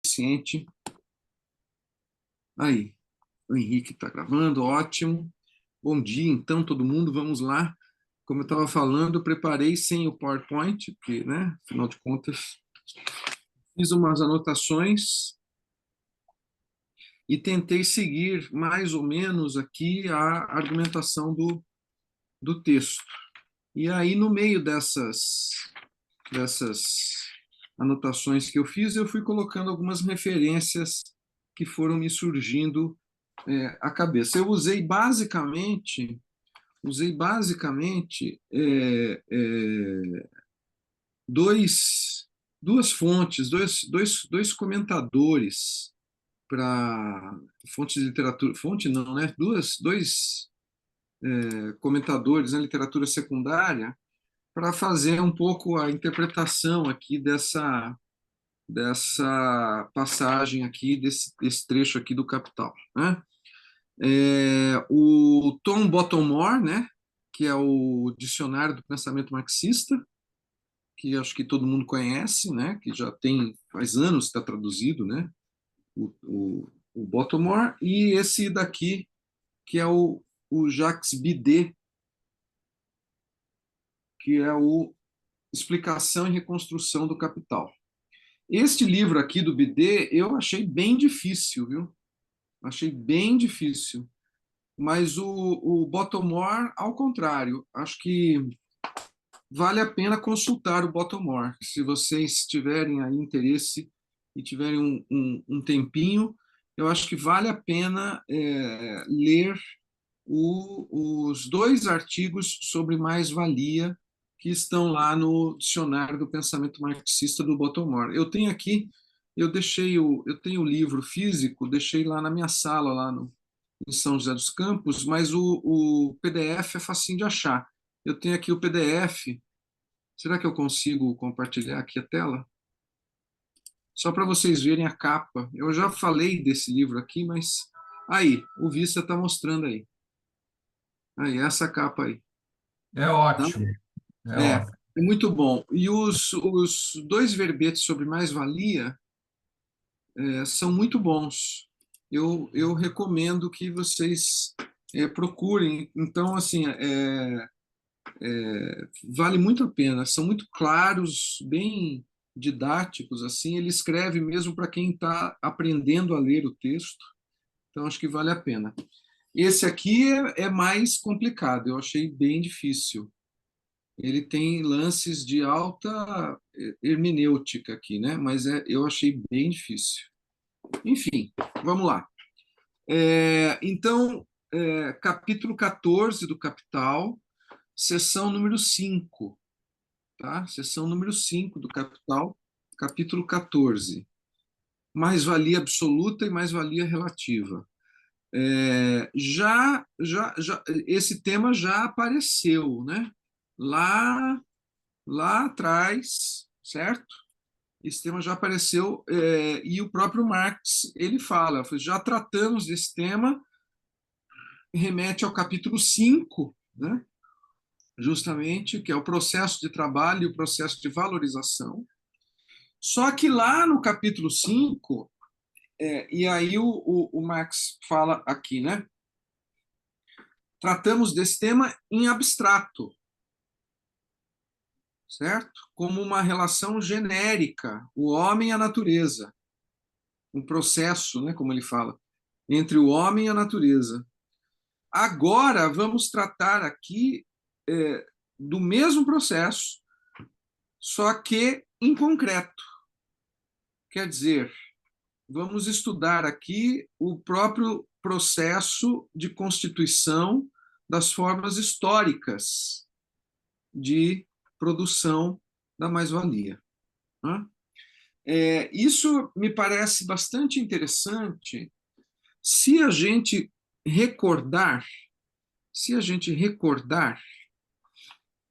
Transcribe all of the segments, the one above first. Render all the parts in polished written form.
suficiente. Aí, o Henrique está gravando, ótimo. Bom dia, então, todo mundo, vamos lá. Como eu estava falando, eu preparei sem o PowerPoint, porque, né, afinal de contas, fiz umas anotações e tentei seguir mais ou menos aqui a argumentação do texto. E aí, no meio dessas anotações que eu fiz, eu fui colocando algumas referências que foram me surgindo à cabeça. Eu usei basicamente duas fontes, dois comentadores para fontes de literatura, fonte não, né? Dois comentadores na literatura secundária para fazer um pouco a interpretação aqui dessa passagem aqui, desse trecho aqui do Capital, né? O Tom Bottomore, né, que é o Dicionário do Pensamento Marxista, que acho que todo mundo conhece, né, que já tem, faz anos que está traduzido, né, o Bottomore, e esse daqui, que é o Jacques Bidet, que é o Explicação e Reconstrução do Capital. Este livro aqui do Bidet eu achei bem difícil, viu? Achei bem difícil. Mas o Bottomore, ao contrário, acho que vale a pena consultar o Bottomore. Se vocês tiverem aí interesse e tiverem um tempinho, eu acho que vale a pena ler os dois artigos sobre mais-valia que estão lá no Dicionário do Pensamento Marxista do Bottomore. Eu tenho aqui, eu tenho o livro físico, deixei lá na minha sala, lá no, em São José dos Campos, mas o PDF é facinho de achar. Eu tenho aqui o PDF. Será que eu consigo compartilhar aqui a tela? Só para vocês verem a capa. Eu já falei desse livro aqui, mas aí, o Vista está mostrando aí. Aí, essa capa aí. É Tá? ótimo, é É, ótimo. é muito bom. E os dois verbetes sobre mais-valia são muito bons. Eu recomendo que vocês procurem. Então, assim, vale muito a pena. São muito claros, bem didáticos. Assim, ele escreve mesmo para quem está aprendendo a ler o texto. Então, acho que vale a pena. Esse aqui é mais complicado. Eu achei bem difícil. Ele tem lances de alta hermenêutica aqui, né? Mas eu achei bem difícil. Enfim, vamos lá. Então, capítulo 14 do Capital, seção número 5, tá? Seção número 5 do Capital, capítulo 14. Mais-valia absoluta e mais-valia relativa. Esse tema já apareceu, né? Lá, lá atrás, certo? Esse tema já apareceu e o próprio Marx ele fala, já tratamos desse tema, remete ao capítulo 5, né? Justamente, que é o processo de trabalho e o processo de valorização. Só que lá no capítulo 5, e aí o Marx fala aqui, né? Tratamos desse tema em abstrato, certo? Como uma relação genérica, o homem e a natureza, um processo, né, como ele fala, entre o homem e a natureza. Agora vamos tratar aqui do mesmo processo, só que em concreto. Quer dizer, vamos estudar aqui o próprio processo de constituição das formas históricas de produção da mais-valia, né? Isso me parece bastante interessante se a gente recordar, se a gente recordar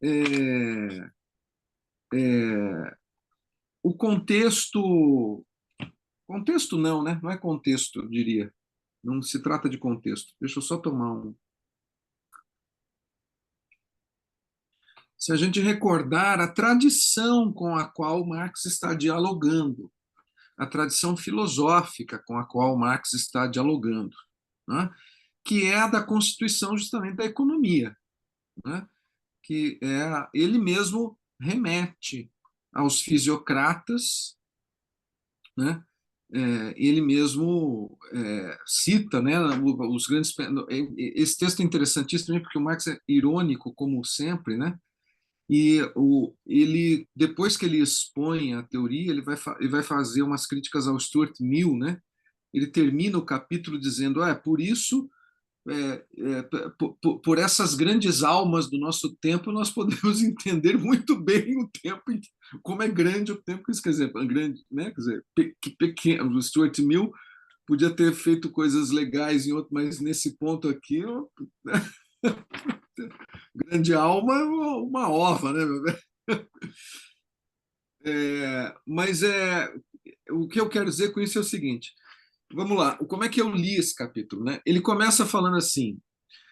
é, o contexto não, né? Não é contexto, eu diria. Não se trata de contexto. Deixa eu só tomar um. Se a gente recordar a tradição com a qual Marx está dialogando, a tradição filosófica com a qual Marx está dialogando, né? Que é a da constituição justamente da economia, né? Que ele mesmo remete aos fisiocratas, né? Ele mesmo cita, né, os grandes. Esse texto é interessantíssimo porque o Marx é irônico, como sempre, né? E ele, depois que ele expõe a teoria, ele vai fazer umas críticas ao Stuart Mill, né? Ele termina o capítulo dizendo: por isso, por essas grandes almas do nosso tempo, nós podemos entender muito bem o tempo, como é grande o tempo. Quer dizer, grande, né? Quer dizer, pequeno. O Stuart Mill podia ter feito coisas legais em outro, mas nesse ponto aqui, grande alma é uma ova, né? Mas o que eu quero dizer com isso é o seguinte: vamos lá, como é que eu li esse capítulo, né? Ele começa falando assim: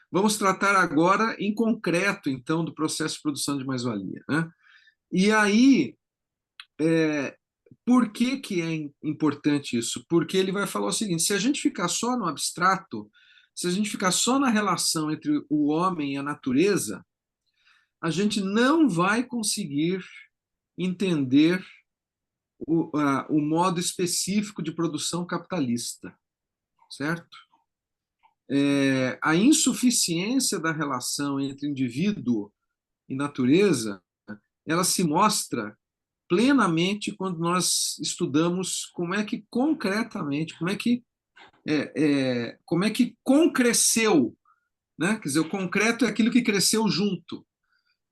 vamos tratar agora em concreto, então, do processo de produção de mais-valia, né? E aí, por que é importante isso? Porque ele vai falar o seguinte: se a gente ficar só no abstrato, se a gente ficar só na relação entre o homem e a natureza, a gente não vai conseguir entender o modo específico de produção capitalista, certo? A insuficiência da relação entre indivíduo e natureza, ela se mostra plenamente quando nós estudamos como é que concretamente, como é que concresceu, né? Quer dizer, o concreto é aquilo que cresceu junto.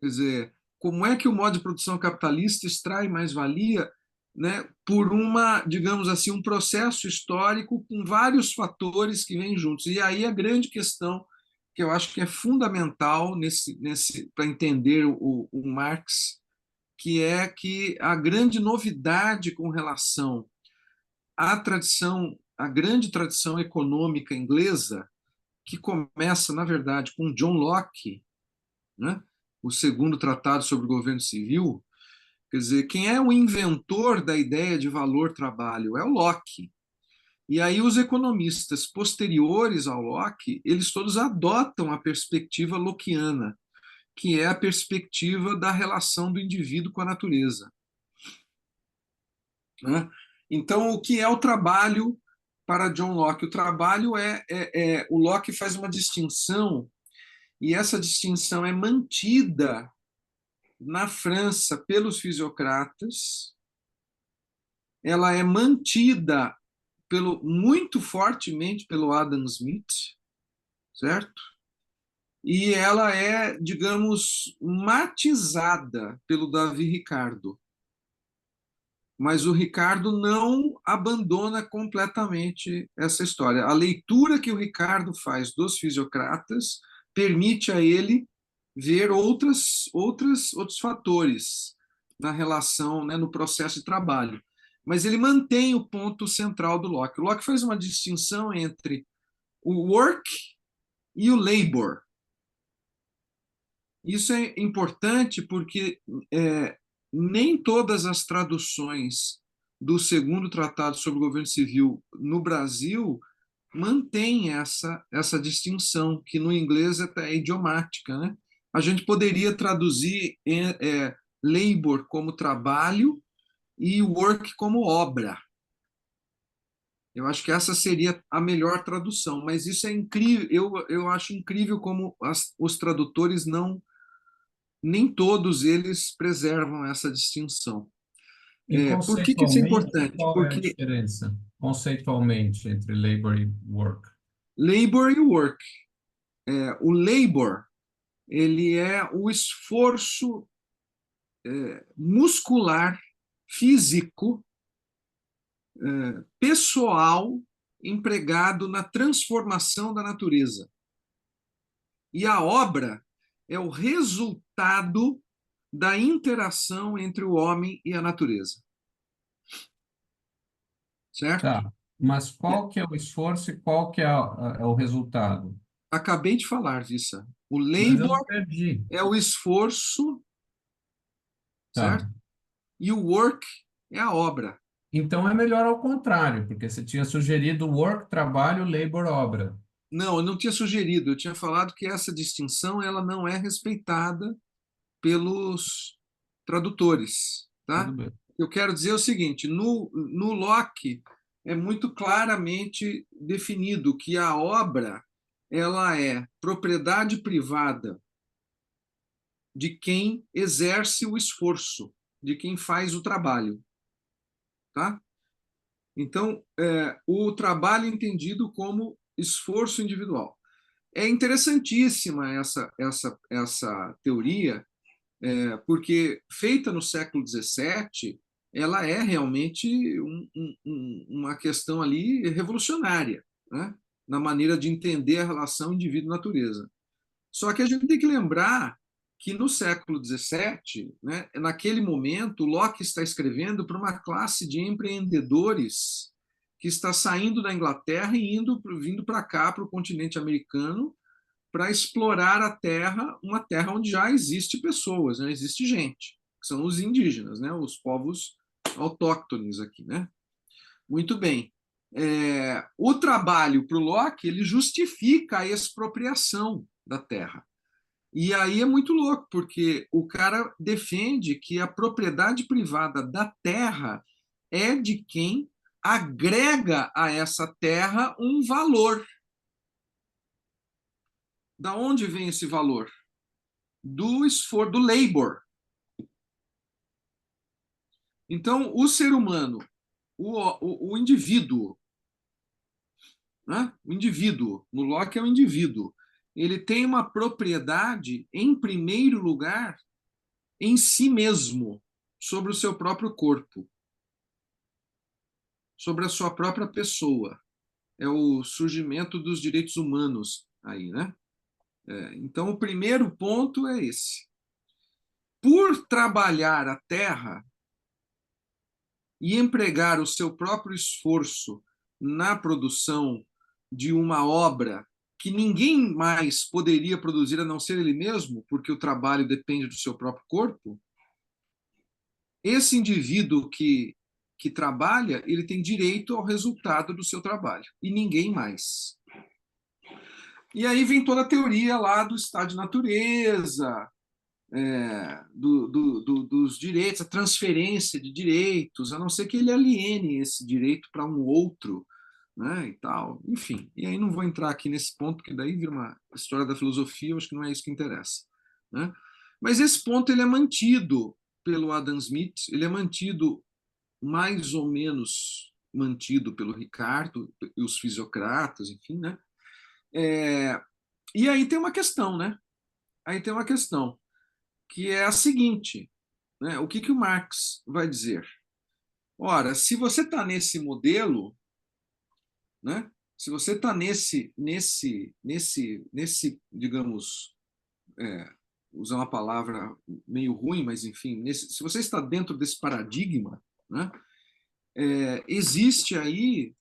Quer dizer, como é que o modo de produção capitalista extrai mais-valia, né, por digamos assim, um processo histórico com vários fatores que vêm juntos. E aí a grande questão que eu acho que é fundamental para entender o Marx, que é que a grande novidade com relação à tradição, à grande tradição econômica inglesa, que começa, na verdade, com John Locke, né? O segundo tratado sobre o governo civil. Quer dizer, quem é o inventor da ideia de valor-trabalho é o Locke. E aí os economistas posteriores ao Locke, eles todos adotam a perspectiva lockeana, que é a perspectiva da relação do indivíduo com a natureza, né? Então, o que é o trabalho para John Locke? O trabalho o Locke faz uma distinção, e essa distinção é mantida na França pelos fisiocratas, ela é mantida muito fortemente pelo Adam Smith, certo? E ela é, digamos, matizada pelo Davi Ricardo. Mas o Ricardo não abandona completamente essa história. A leitura que o Ricardo faz dos fisiocratas permite a ele ver outros fatores na relação, né, no processo de trabalho. Mas ele mantém o ponto central do Locke. O Locke faz uma distinção entre o work e o labor. Isso é importante porque nem todas as traduções do segundo tratado sobre o governo civil no Brasil mantêm essa distinção, que no inglês é idiomática, né? A gente poderia traduzir labor como trabalho e work como obra. Eu acho que essa seria a melhor tradução, mas isso é incrível. Eu acho incrível como os tradutores não, nem todos eles preservam essa distinção. E Por que isso é conceitualmente, importante? qual é a Porque diferença? Conceitualmente, entre labor e work? labor e work. O labor, ele é o esforço muscular, físico, pessoal, empregado na transformação da natureza. E a obra é o resultado da interação entre o homem e a natureza. Certo? Tá. Mas qual que é o esforço e qual que é o resultado? Acabei de falar disso. O Mas eu labor perdi. é o esforço, Tá. certo? E o work é a obra. Então é melhor ao contrário, porque você tinha sugerido work, trabalho, labor, obra. Não, eu não tinha sugerido, eu tinha falado que essa distinção ela não é respeitada pelos tradutores, Tudo tá? bem. Eu quero dizer o seguinte, no Locke é muito claramente definido que a obra ela é propriedade privada de quem exerce o esforço, de quem faz o trabalho, tá? Então, o trabalho é entendido como esforço individual. É interessantíssima essa teoria, porque feita no século XVII, ela é realmente uma questão ali revolucionária, né? Na maneira de entender a relação indivíduo-natureza. Só que a gente tem que lembrar que no século XVII, né, naquele momento, Locke está escrevendo para uma classe de empreendedores que está saindo da Inglaterra e vindo para cá, para o continente americano, para explorar a terra, uma terra onde já existe pessoas, né, existe gente, que são os indígenas, né, os povos autóctones aqui, né? Muito bem. O trabalho para o Locke ele justifica a expropriação da terra. E aí é muito louco, porque o cara defende que a propriedade privada da terra é de quem agrega a essa terra um valor. Da onde vem esse valor? Do esforço, do labor. Então, o ser humano, o indivíduo, né? O indivíduo, no Locke é o indivíduo, ele tem uma propriedade, em primeiro lugar, em si mesmo, sobre o seu próprio corpo, sobre a sua própria pessoa. É o surgimento dos direitos humanos aí, né? Então, o primeiro ponto é esse. Por trabalhar a terra e empregar o seu próprio esforço na produção de uma obra que ninguém mais poderia produzir a não ser ele mesmo, porque o trabalho depende do seu próprio corpo, esse indivíduo que trabalha, ele tem direito ao resultado do seu trabalho, e ninguém mais. E aí vem toda a teoria lá do estado de natureza, dos direitos, a transferência de direitos, a não ser que ele aliene esse direito para um outro, né, e tal. Enfim, e aí não vou entrar aqui nesse ponto, porque daí vira uma história da filosofia, eu acho que não é isso que interessa, né? Mas esse ponto ele é mantido pelo Adam Smith, ele é mantido mais ou menos mantido pelo Ricardo e os fisiocratas, enfim, né? É, e aí tem uma questão, né? Aí tem uma questão, que é a seguinte, né? O que, que o Marx vai dizer? Ora, se você está nesse modelo, né? Se você está digamos, usar uma palavra meio ruim, mas enfim, se você está dentro desse paradigma, né? Existe aí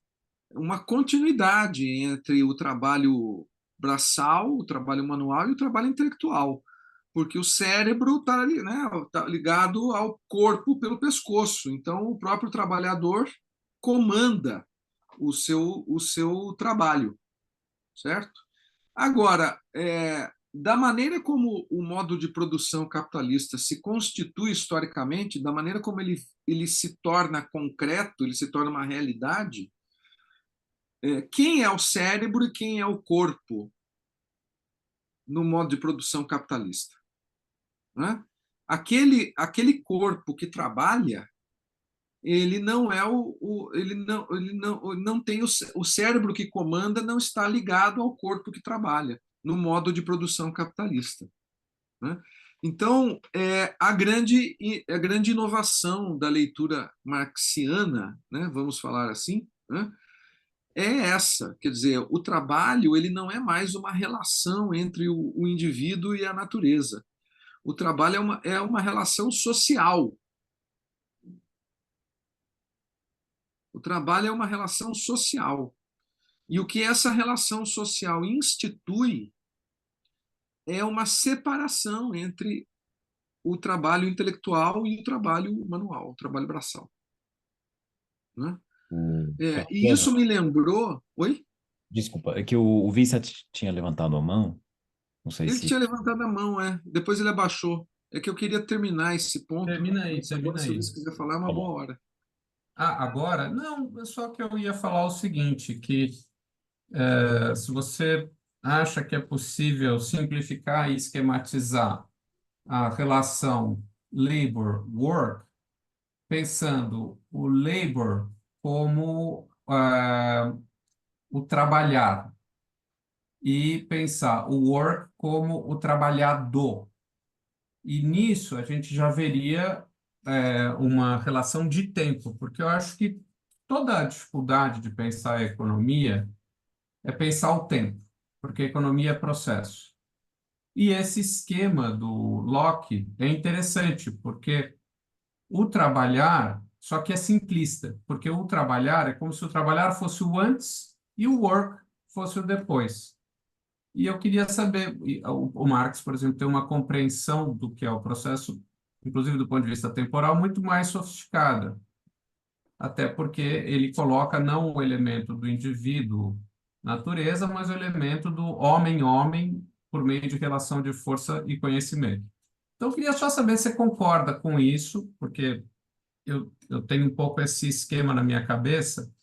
uma continuidade entre o trabalho braçal, o trabalho manual e o trabalho intelectual, porque o cérebro está ali, né, tá ligado ao corpo pelo pescoço. Então, o próprio trabalhador comanda o seu trabalho, certo? Agora, da maneira como o modo de produção capitalista se constitui historicamente, da maneira como ele se torna concreto, ele se torna uma realidade, quem é o cérebro e quem é o corpo no modo de produção capitalista, né? Aquele corpo que trabalha, ele não é ele não tem o cérebro que comanda não está ligado ao corpo que trabalha no modo de produção capitalista, né? Então, a grande inovação da leitura marxiana, né, vamos falar assim, né, é essa, quer dizer, o trabalho ele não é mais uma relação entre o indivíduo e a natureza. O trabalho é uma relação social. O trabalho é uma relação social. E o que essa relação social institui é uma separação entre o trabalho intelectual e o trabalho manual, o trabalho braçal. né? E César, isso me lembrou... Oi? desculpa, é que o Vicent tinha levantado a mão, não sei Ele se... tinha levantado a mão, depois ele abaixou. É que eu queria terminar esse ponto, Termina aí, mas agora, termina se aí. você quiser falar, é uma Tá boa bom. hora. Ah, agora? Não, é só que eu ia falar o seguinte, que se você acha que é possível simplificar e esquematizar a relação labor-work, pensando o labor como o trabalhar e pensar o work como o trabalhador. E nisso a gente já veria uma relação de tempo, porque eu acho que toda a dificuldade de pensar a economia é pensar o tempo, porque a economia é processo. E esse esquema do Locke é interessante, porque o trabalhar, só que é simplista, porque o trabalhar é como se o trabalhar fosse o antes e o work fosse o depois. E eu queria saber, o Marx, por exemplo, tem uma compreensão do que é o processo, inclusive do ponto de vista temporal, muito mais sofisticada, até porque ele coloca não o elemento do indivíduo natureza, mas o elemento do homem-homem por meio de relação de força e conhecimento. Então, eu queria só saber se você concorda com isso, porque eu tenho um pouco esse esquema na minha cabeça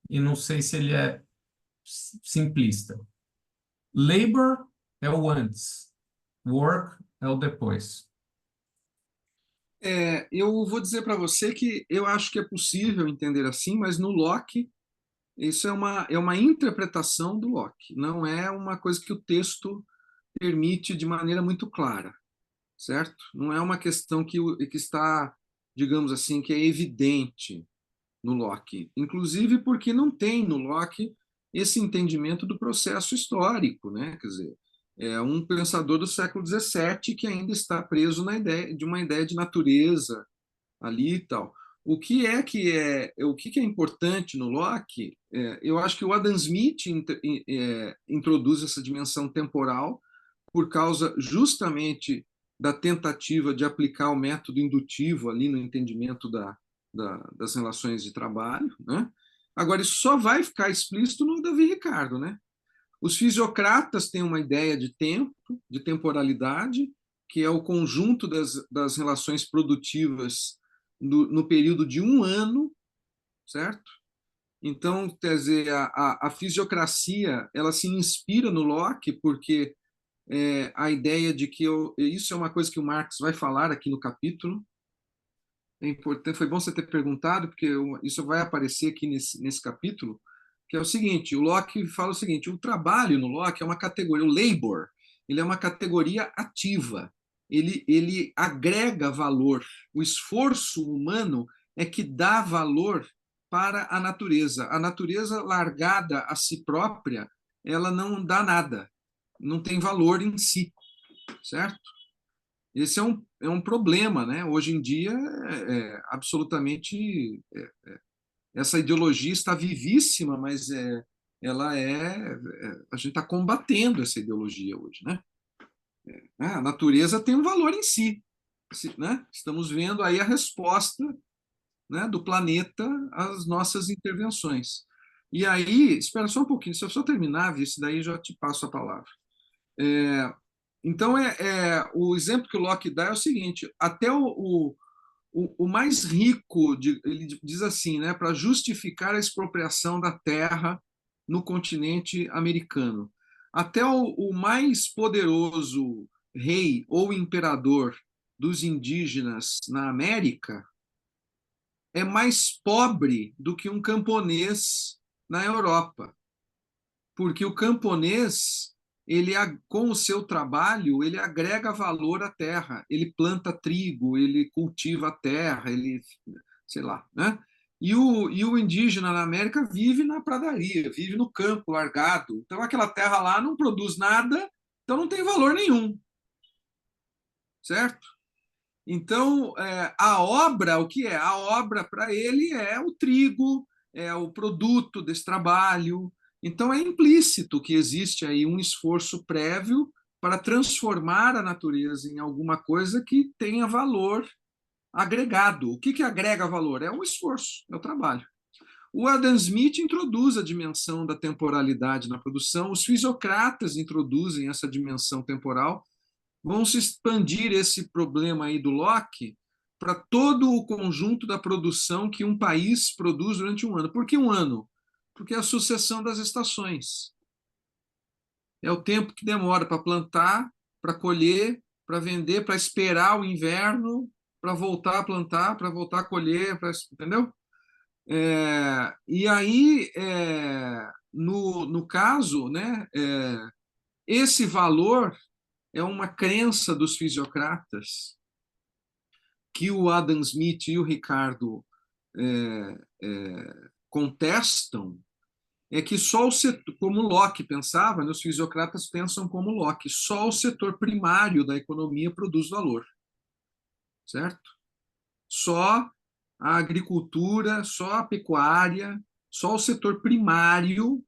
e não sei se ele é simplista. Labor é o antes, work é o depois. Eu vou dizer para você que eu acho que é possível entender assim, mas no Locke, isso é uma interpretação do Locke, não é uma coisa que o texto permite de maneira muito clara, certo? Não é uma questão que está, digamos assim, que é evidente no Locke. Inclusive porque não tem no Locke esse entendimento do processo histórico, né? Quer dizer, é um pensador do século XVII que ainda está preso na ideia de uma ideia de natureza ali e tal. O que é importante no Locke? Eu acho que o Adam Smith introduz essa dimensão temporal por causa justamente da tentativa de aplicar o método indutivo ali no entendimento das relações de trabalho, né? Agora, isso só vai ficar explícito no Davi Ricardo, né? Os fisiocratas têm uma ideia de tempo, de temporalidade, que é o conjunto das relações produtivas no período de um ano, certo? Então, quer dizer, a fisiocracia ela se inspira no Locke porque a ideia de que isso é uma coisa que o Marx vai falar aqui no capítulo. É importante, foi bom você ter perguntado, porque isso vai aparecer aqui nesse capítulo, que é o seguinte: o Locke fala o seguinte, o trabalho no Locke é uma categoria, o labor, ele é uma categoria ativa, ele agrega valor, o esforço humano é que dá valor para a natureza largada a si própria, ela não dá nada, não tem valor em si, certo? Esse é um problema, né? Hoje em dia, absolutamente, essa ideologia está vivíssima, mas a gente está combatendo essa ideologia hoje, né? A natureza tem um valor em si, né? Estamos vendo aí a resposta, né, do planeta às nossas intervenções. E aí, espera só um pouquinho, se eu só terminar, isso daí já te passo a palavra. Então, o exemplo que o Locke dá é o seguinte: até o mais rico, ele diz assim, né, para justificar a expropriação da terra no continente americano, até o mais poderoso rei ou imperador dos indígenas na América é mais pobre do que um camponês na Europa, porque o camponês ele com o seu trabalho ele agrega valor à terra, ele planta trigo, ele cultiva a terra, ele sei lá, né? E o indígena na América vive na pradaria, vive no campo largado. Então aquela terra lá não produz nada, então não tem valor nenhum, certo? Então a obra, o que é? A obra para ele é o trigo, é o produto desse trabalho. Então é implícito que existe aí um esforço prévio para transformar a natureza em alguma coisa que tenha valor agregado. O que agrega valor? É o esforço, é o trabalho. O Adam Smith introduz a dimensão da temporalidade na produção, os fisiocratas introduzem essa dimensão temporal, vão se expandir esse problema aí do Locke para todo o conjunto da produção que um país produz durante um ano. Por que um ano? Porque é a sucessão das estações. É o tempo que demora para plantar, para colher, para vender, para esperar o inverno, para voltar a plantar, para voltar a colher, entendeu? E aí, no caso, né, esse valor é uma crença dos fisiocratas que o Adam Smith e o Ricardo contestam, é que só o setor, como Locke pensava, né, os fisiocratas pensam como Locke, só o setor primário da economia produz valor, certo? Só a agricultura, só a pecuária, só o setor primário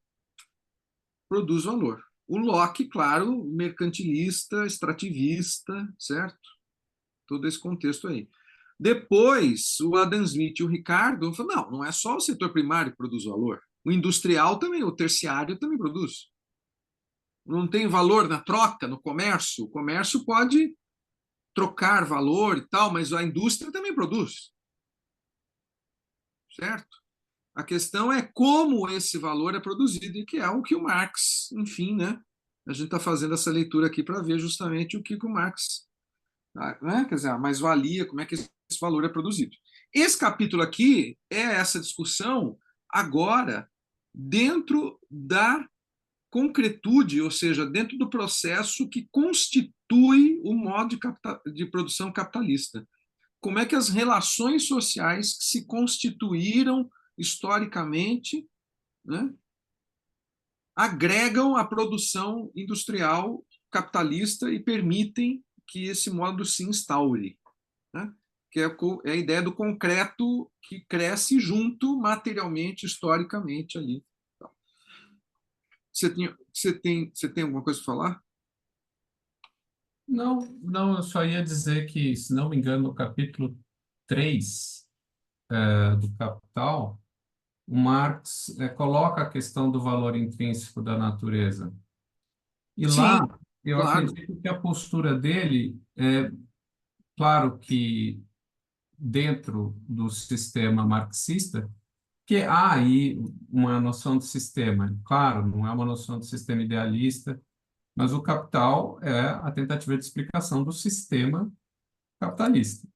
produz valor. O Locke, claro, mercantilista, extrativista, certo? Todo esse contexto aí. Depois, o Adam Smith e o Ricardo falaram, não é só o setor primário que produz valor. O industrial também, o terciário também produz. Não tem valor na troca, no comércio. O comércio pode trocar valor e tal, mas a indústria também produz. Certo? A questão é como esse valor é produzido, e que é o que o Marx, enfim, né? A gente está fazendo essa leitura aqui para ver justamente o que o Marx, né? Quer dizer, a mais-valia, como é que esse valor é produzido. Esse capítulo aqui é essa discussão agora dentro da concretude, ou seja, dentro do processo que constitui o modo de produção capitalista. Como é que as relações sociais que se constituíram historicamente, né, agregam a produção industrial capitalista e permitem que esse modo se instaure, né? Que é a ideia do concreto que cresce junto materialmente, historicamente ali. Você tem alguma coisa para falar? Não, não, eu só ia dizer que, se não me engano, no capítulo 3 do Capital, o Marx coloca a questão do valor intrínseco da natureza. E lá, Sim, eu claro. acredito que a postura dele é, claro que dentro do sistema marxista, que há aí uma noção de sistema. Claro, não é uma noção de sistema idealista, mas o Capital é a tentativa de explicação do sistema capitalista.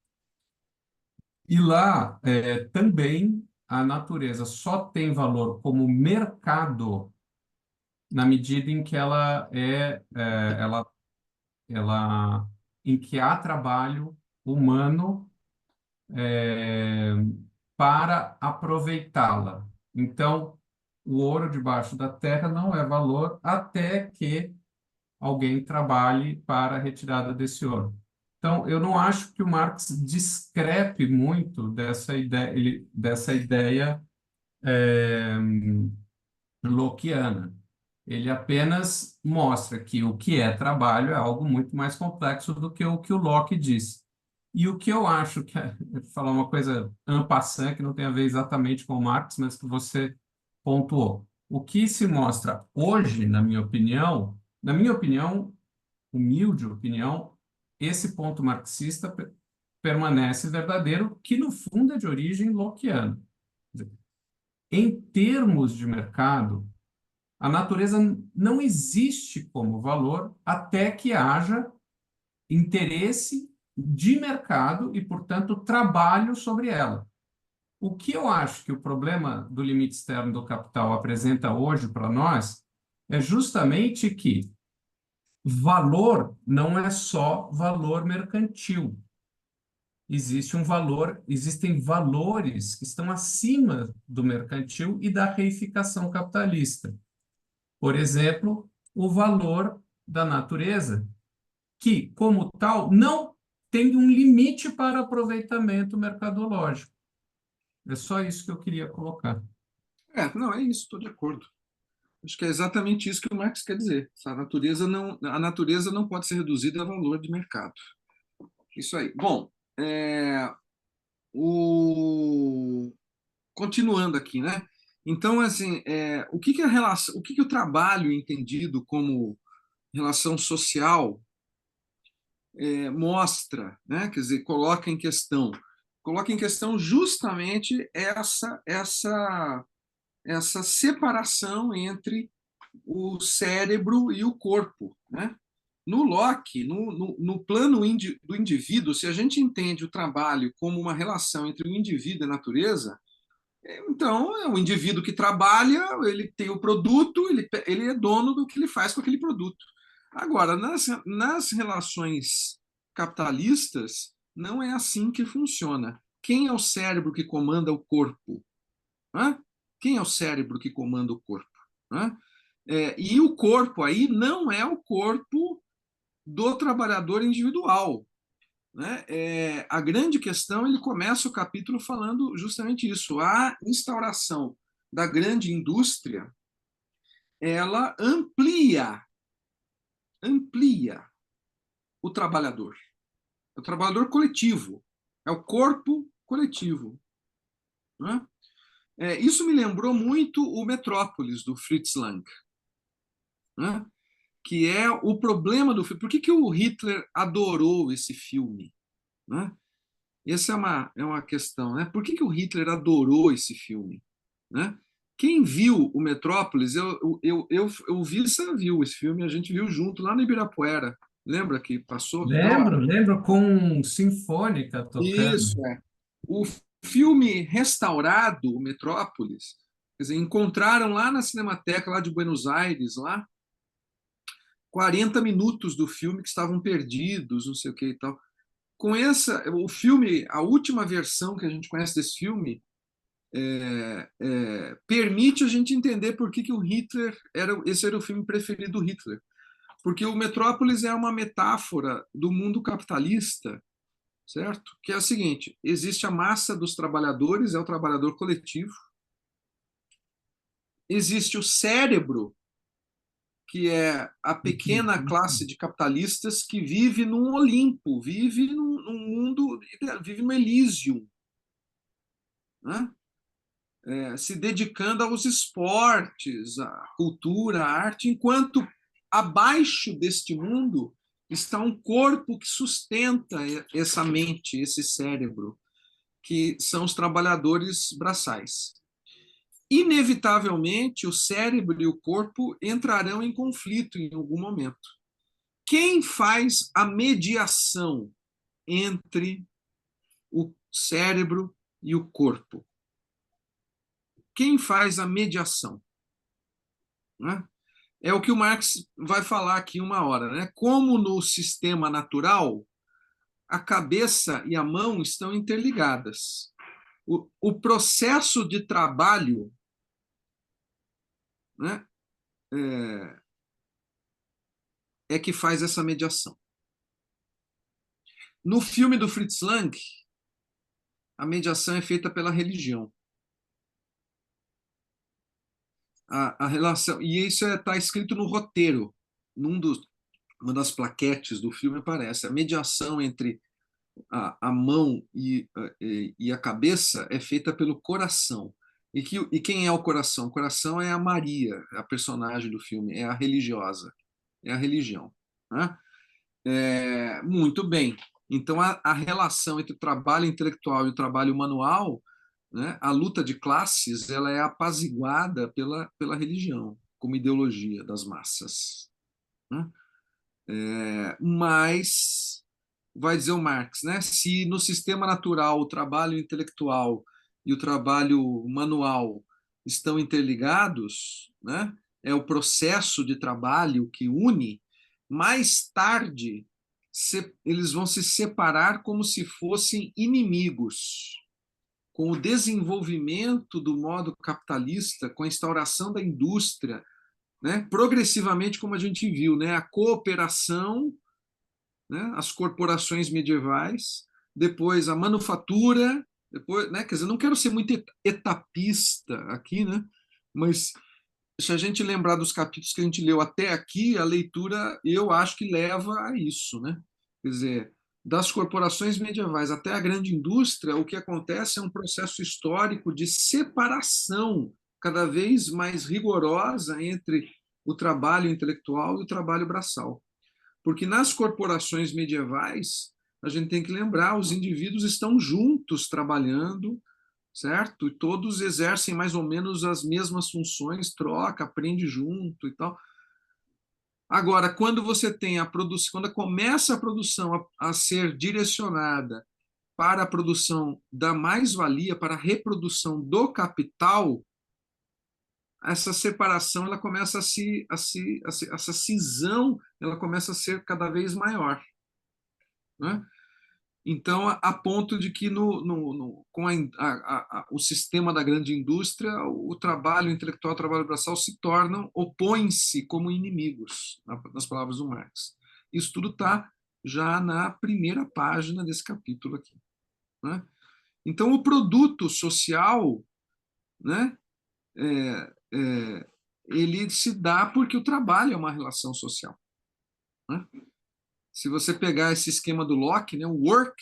E lá também a natureza só tem valor como mercado na medida em que ela em que há trabalho humano é, para aproveitá-la. Então, o ouro debaixo da terra não é valor até que alguém trabalhe para a retirada desse ouro. Então, eu não acho que o Marx discrepe muito dessa ideia é, lockeana. Ele apenas mostra que o que é trabalho é algo muito mais complexo do que o Locke diz. E o que eu acho que vou falar uma coisa en passant, que não tem a ver exatamente com o Marx, mas que você pontuou. O que se mostra hoje, na minha opinião, humilde opinião, esse ponto marxista permanece verdadeiro, que no fundo é de origem lockeana. Em termos de mercado, a natureza não existe como valor até que haja interesse de mercado e, portanto, trabalho sobre ela. O que eu acho que o problema do limite externo do capital apresenta hoje para nós é justamente que valor não é só valor mercantil. Existem valores que estão acima do mercantil e da reificação capitalista. Por exemplo, o valor da natureza, que, como tal, não tem um limite para aproveitamento mercadológico. É só isso que eu queria colocar. Não, é isso, estou de acordo. Acho que é exatamente isso que o Marx quer dizer. A natureza não pode ser reduzida a valor de mercado. Isso aí. Bom, o... continuando aqui, né? Então, assim, o que que a relação, o que que o trabalho entendido como relação social mostra, né? Quer dizer, coloca em questão justamente essa separação entre o cérebro e o corpo, né? No Locke, no plano do indivíduo, se a gente entende o trabalho como uma relação entre o indivíduo e a natureza, então é o indivíduo que trabalha, ele tem o produto, ele é dono do que ele faz com aquele produto. Agora, nas relações capitalistas, não é assim que funciona. Quem é o cérebro que comanda o corpo? Hã? Quem é o cérebro que comanda o corpo? Hã? E o corpo aí não é o corpo do trabalhador individual. Né? A grande questão, ele começa o capítulo falando justamente isso. A instauração da grande indústria, ela amplia o trabalhador coletivo, é o corpo coletivo. Né? Isso me lembrou muito o Metrópolis, do Fritz Lang, né? Que é o problema do filme. Por que o Hitler adorou esse filme? Né? Essa é uma questão. Né? Por que o Hitler adorou esse filme? Né? Quem viu o Metrópolis, eu vi, você viu esse filme, a gente viu junto lá no Ibirapuera. Lembra que passou? Lembro com Sinfônica tocando. Isso, é. O filme restaurado, o Metrópolis, quer dizer, encontraram lá na Cinemateca lá de Buenos Aires, lá, 40 minutos do filme que estavam perdidos, não sei o que e tal. O filme, a última versão que a gente conhece desse filme, permite a gente entender por que o Hitler esse era o filme preferido do Hitler. Porque o Metrópolis é uma metáfora do mundo capitalista, certo? Que é o seguinte: existe a massa dos trabalhadores, é o trabalhador coletivo, existe o cérebro, que é a pequena classe de capitalistas que vive num Olimpo, vive num mundo, vive no Elysium, né? Se dedicando aos esportes, à cultura, à arte, enquanto abaixo deste mundo está um corpo que sustenta essa mente, esse cérebro, que são os trabalhadores braçais. Inevitavelmente, o cérebro e o corpo entrarão em conflito em algum momento. Quem faz a mediação entre o cérebro e o corpo? Quem faz a mediação? Né? É o que o Marx vai falar aqui uma hora. Né? Como no sistema natural, a cabeça e a mão estão interligadas. O processo de trabalho, né, é que faz essa mediação. No filme do Fritz Lang, a mediação é feita pela religião. A relação, e isso está escrito no roteiro, uma das plaquetes do filme aparece. A mediação entre a mão e a cabeça é feita pelo coração. E quem é o coração? O coração é a Maria, a personagem do filme, é a religiosa, é a religião. Né? Muito bem. Então, a relação entre o trabalho intelectual e o trabalho manual, né, a luta de classes, ela é apaziguada pela religião, como ideologia das massas. Né? Mas, vai dizer o Marx, né, se no sistema natural o trabalho intelectual e o trabalho manual estão interligados, né, é o processo de trabalho que une, mais tarde eles vão se separar como se fossem inimigos. Com o desenvolvimento do modo capitalista, com a instauração da indústria, né, progressivamente, como a gente viu, né, a cooperação, né, as corporações medievais, depois a manufatura, depois, né, quer dizer, não quero ser muito etapista aqui, né, mas se a gente lembrar dos capítulos que a gente leu até aqui, a leitura, eu acho que leva a isso, né? Quer dizer, das corporações medievais até a grande indústria, o que acontece é um processo histórico de separação cada vez mais rigorosa entre o trabalho intelectual e o trabalho braçal. Porque nas corporações medievais, a gente tem que lembrar, os indivíduos estão juntos trabalhando, certo? E todos exercem mais ou menos as mesmas funções, troca, aprende junto e tal. Agora, quando você tem a produção, quando começa a produção a ser direcionada para a produção da mais-valia, para a reprodução do capital, essa separação ela começa essa cisão ela começa a ser cada vez maior, né? Então, a ponto de que com o sistema da grande indústria, o trabalho intelectual, o trabalho braçal opõem-se como inimigos, nas palavras do Marx. Isso tudo está já na primeira página desse capítulo aqui, né? Então, o produto social, né, ele se dá porque o trabalho é uma relação social, né? Se você pegar esse esquema do Locke, né, o work,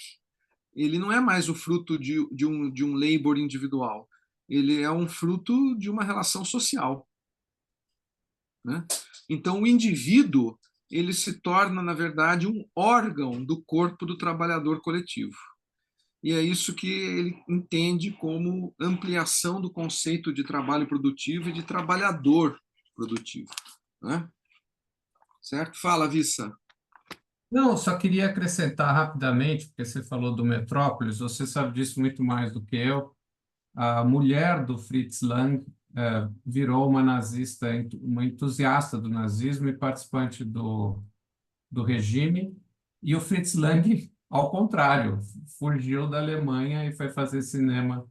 ele não é mais o fruto de um labor individual, ele é um fruto de uma relação social, né? Então, o indivíduo ele se torna, na verdade, um órgão do corpo do trabalhador coletivo. E é isso que ele entende como ampliação do conceito de trabalho produtivo e de trabalhador produtivo, né? Certo? Fala, Vissa. Não, só queria acrescentar rapidamente, porque você falou do Metrópolis, você sabe disso muito mais do que eu. A mulher do Fritz Lang virou uma nazista, uma entusiasta do nazismo e participante do regime, e o Fritz Lang, ao contrário, fugiu da Alemanha e foi fazer cinema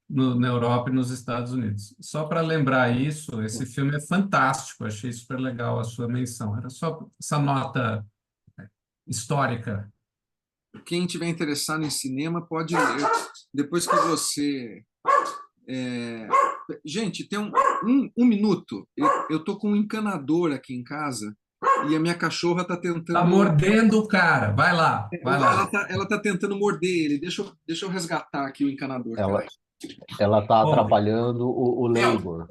na Europa e nos Estados Unidos. Só para lembrar isso, esse filme é fantástico, achei super legal a sua menção. Era só essa nota histórica. Quem tiver interessado em cinema pode ler. Depois que você... Gente, tem um minuto. Eu tô com um encanador aqui em casa e a minha cachorra está tentando... Tá mordendo o cara. Vai lá, vai lá. Ela tá tentando morder ele. Deixa eu resgatar aqui o encanador. Ela está Bom, atrapalhando o labor.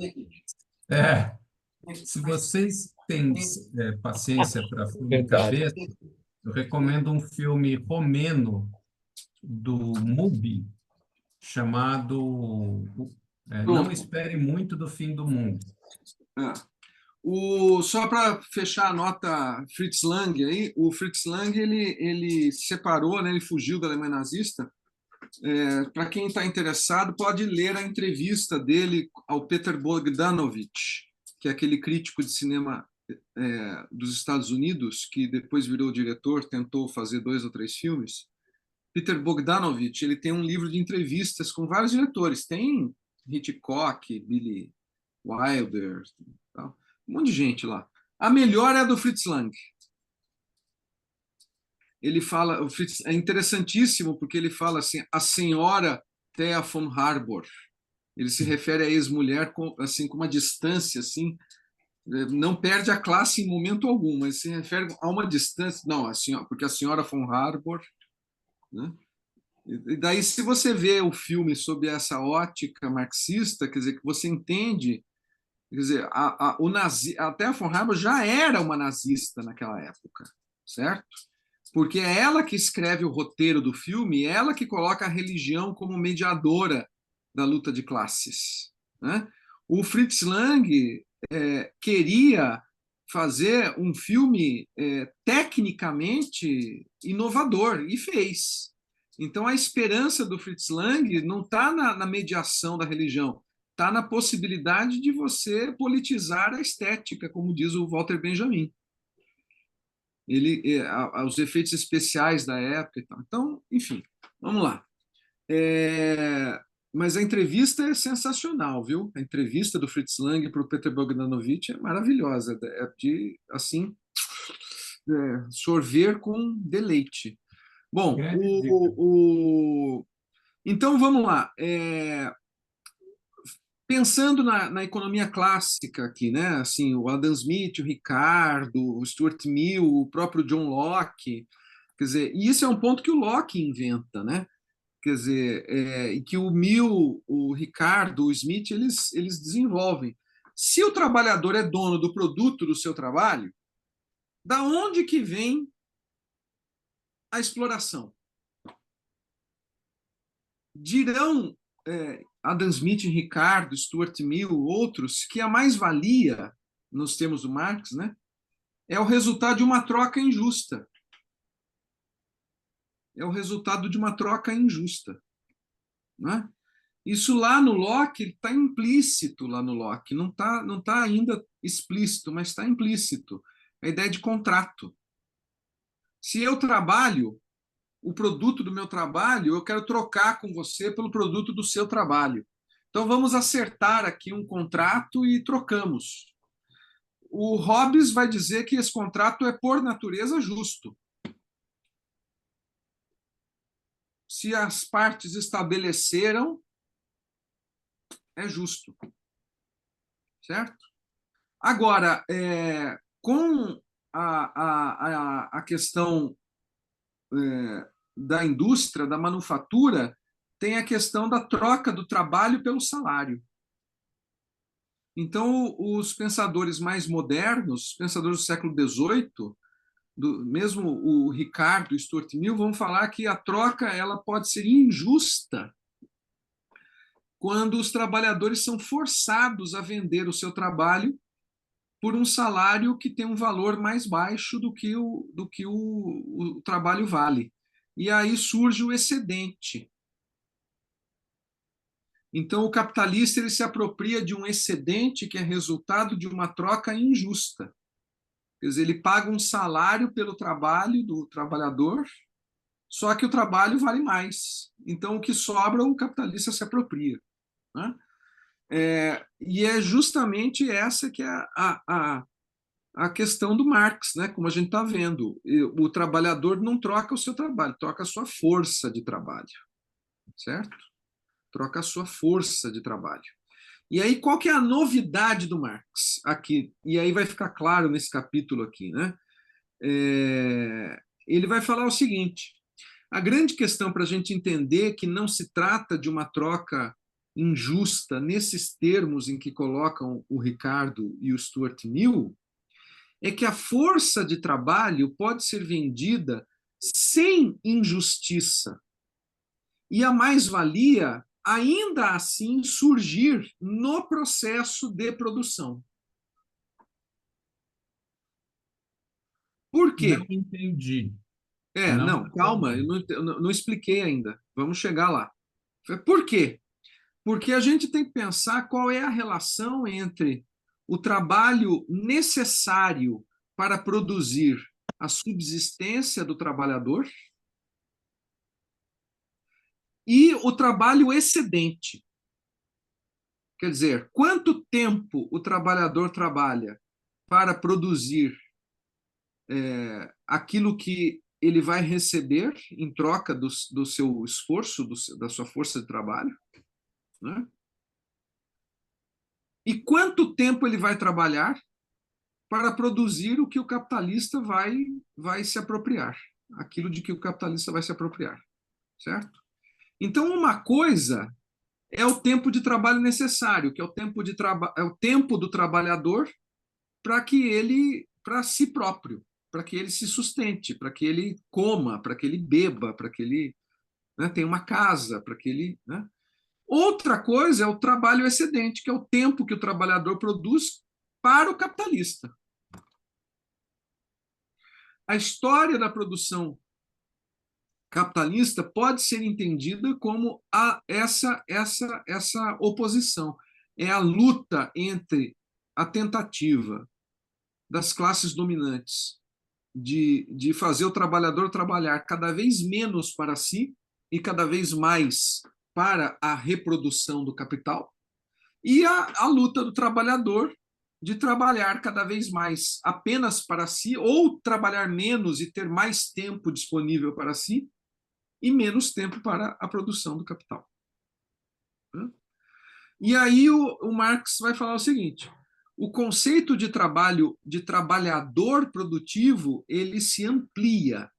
se vocês têm paciência para filme de Verdade. cabeça, eu recomendo um filme romeno do MUBI chamado Não Espere Muito do Fim do Mundo. Só para fechar a nota Fritz Lang aí, o Fritz Lang ele se separou, né, ele fugiu da Alemanha nazista. Para quem está interessado, pode ler a entrevista dele ao Peter Bogdanovich, que é aquele crítico de cinema dos Estados Unidos, que depois virou diretor, tentou fazer 2 ou 3 filmes. Peter Bogdanovich, ele tem um livro de entrevistas com vários diretores. Tem Hitchcock, Billy Wilder, tal. Um monte de gente lá. A melhor é a do Fritz Lang. Ele fala, o Fritz, é interessantíssimo porque ele fala assim, a senhora Thea von Harbour. Ele se refere à ex-mulher assim, com uma distância assim, não perde a classe em momento algum, mas se refere a uma distância, não, a senhora, porque a senhora von Harbour, né? E daí, se você vê o filme sob essa ótica marxista, quer dizer, que você entende, quer dizer, a Thea von Harbour já era uma nazista naquela época, certo? Porque é ela que escreve o roteiro do filme, é ela que coloca a religião como mediadora da luta de classes, né? O Fritz Lang queria fazer um filme tecnicamente inovador, e fez. Então, a esperança do Fritz Lang não está na mediação da religião, está na possibilidade de você politizar a estética, como diz o Walter Benjamin. Os efeitos especiais da época e tal. Então, enfim, vamos lá. Mas a entrevista é sensacional, viu? A entrevista do Fritz Lang para o Peter Bogdanovich é maravilhosa, é de, assim, sorver com deleite. Bom, então vamos lá. Pensando na economia clássica aqui, né? Assim, o Adam Smith, o Ricardo, o Stuart Mill, o próprio John Locke, quer dizer, e isso é um ponto que o Locke inventa, né? Quer dizer, e que o Mill, o Ricardo, o Smith, eles desenvolvem. Se o trabalhador é dono do produto do seu trabalho, da onde que vem a exploração? Dirão Adam Smith, Ricardo, Stuart Mill, outros, que a mais-valia, nos termos do Marx, né, é o resultado de uma troca injusta. É o resultado de uma troca injusta. Né? Isso lá no Locke está implícito lá no Locke, não tá ainda explícito, mas está implícito. A ideia de contrato. Se eu trabalho, o produto do meu trabalho, eu quero trocar com você pelo produto do seu trabalho. Então vamos acertar aqui um contrato e trocamos. O Hobbes vai dizer que esse contrato é por natureza justo. Se as partes estabeleceram, é justo. Certo? Agora, com a questão da indústria, da manufatura, tem a questão da troca do trabalho pelo salário. Então, os pensadores mais modernos, pensadores do século XVIII, mesmo o Ricardo e o Stuart Mill, vão falar que a troca ela pode ser injusta quando os trabalhadores são forçados a vender o seu trabalho por um salário que tem um valor mais baixo do que o trabalho vale. E aí surge o excedente. Então, o capitalista ele se apropria de um excedente que é resultado de uma troca injusta. Quer dizer, ele paga um salário pelo trabalho do trabalhador, só que o trabalho vale mais. Então, o que sobra, o capitalista se apropria. Né? E é justamente essa que é a questão do Marx, né? Como a gente está vendo. O trabalhador não troca o seu trabalho, troca a sua força de trabalho. Certo? Troca a sua força de trabalho. E aí, qual que é a novidade do Marx aqui? E aí vai ficar claro nesse capítulo aqui, né? Ele vai falar o seguinte: a grande questão para a gente entender que não se trata de uma troca injusta nesses termos em que colocam o Ricardo e o Stuart Mill é que a força de trabalho pode ser vendida sem injustiça e a mais-valia ainda assim surgir no processo de produção. Por quê? Não entendi. Não, calma, eu não expliquei ainda. Vamos chegar lá. Por quê? Porque a gente tem que pensar qual é a relação entre o trabalho necessário para produzir a subsistência do trabalhador e o trabalho excedente. Quer dizer, quanto tempo o trabalhador trabalha para produzir aquilo que ele vai receber em troca do seu esforço, da sua força de trabalho, né? E quanto tempo ele vai trabalhar para produzir o que o capitalista vai se apropriar, aquilo de que o capitalista vai se apropriar, certo? Então, uma coisa é o tempo de trabalho necessário, que é o tempo do trabalhador para si próprio, para que ele se sustente, para que ele coma, para que ele beba, para que ele tenha uma casa, para que ele. Né? Outra coisa é o trabalho excedente, que é o tempo que o trabalhador produz para o capitalista. A história da produção capitalista pode ser entendida como essa oposição. É a luta entre a tentativa das classes dominantes de fazer o trabalhador trabalhar cada vez menos para si e cada vez mais para a reprodução do capital, e a luta do trabalhador de trabalhar cada vez mais apenas para si, ou trabalhar menos e ter mais tempo disponível para si, e menos tempo para a produção do capital. E aí o Marx vai falar o seguinte: o conceito de trabalho, de trabalhador produtivo, ele se amplia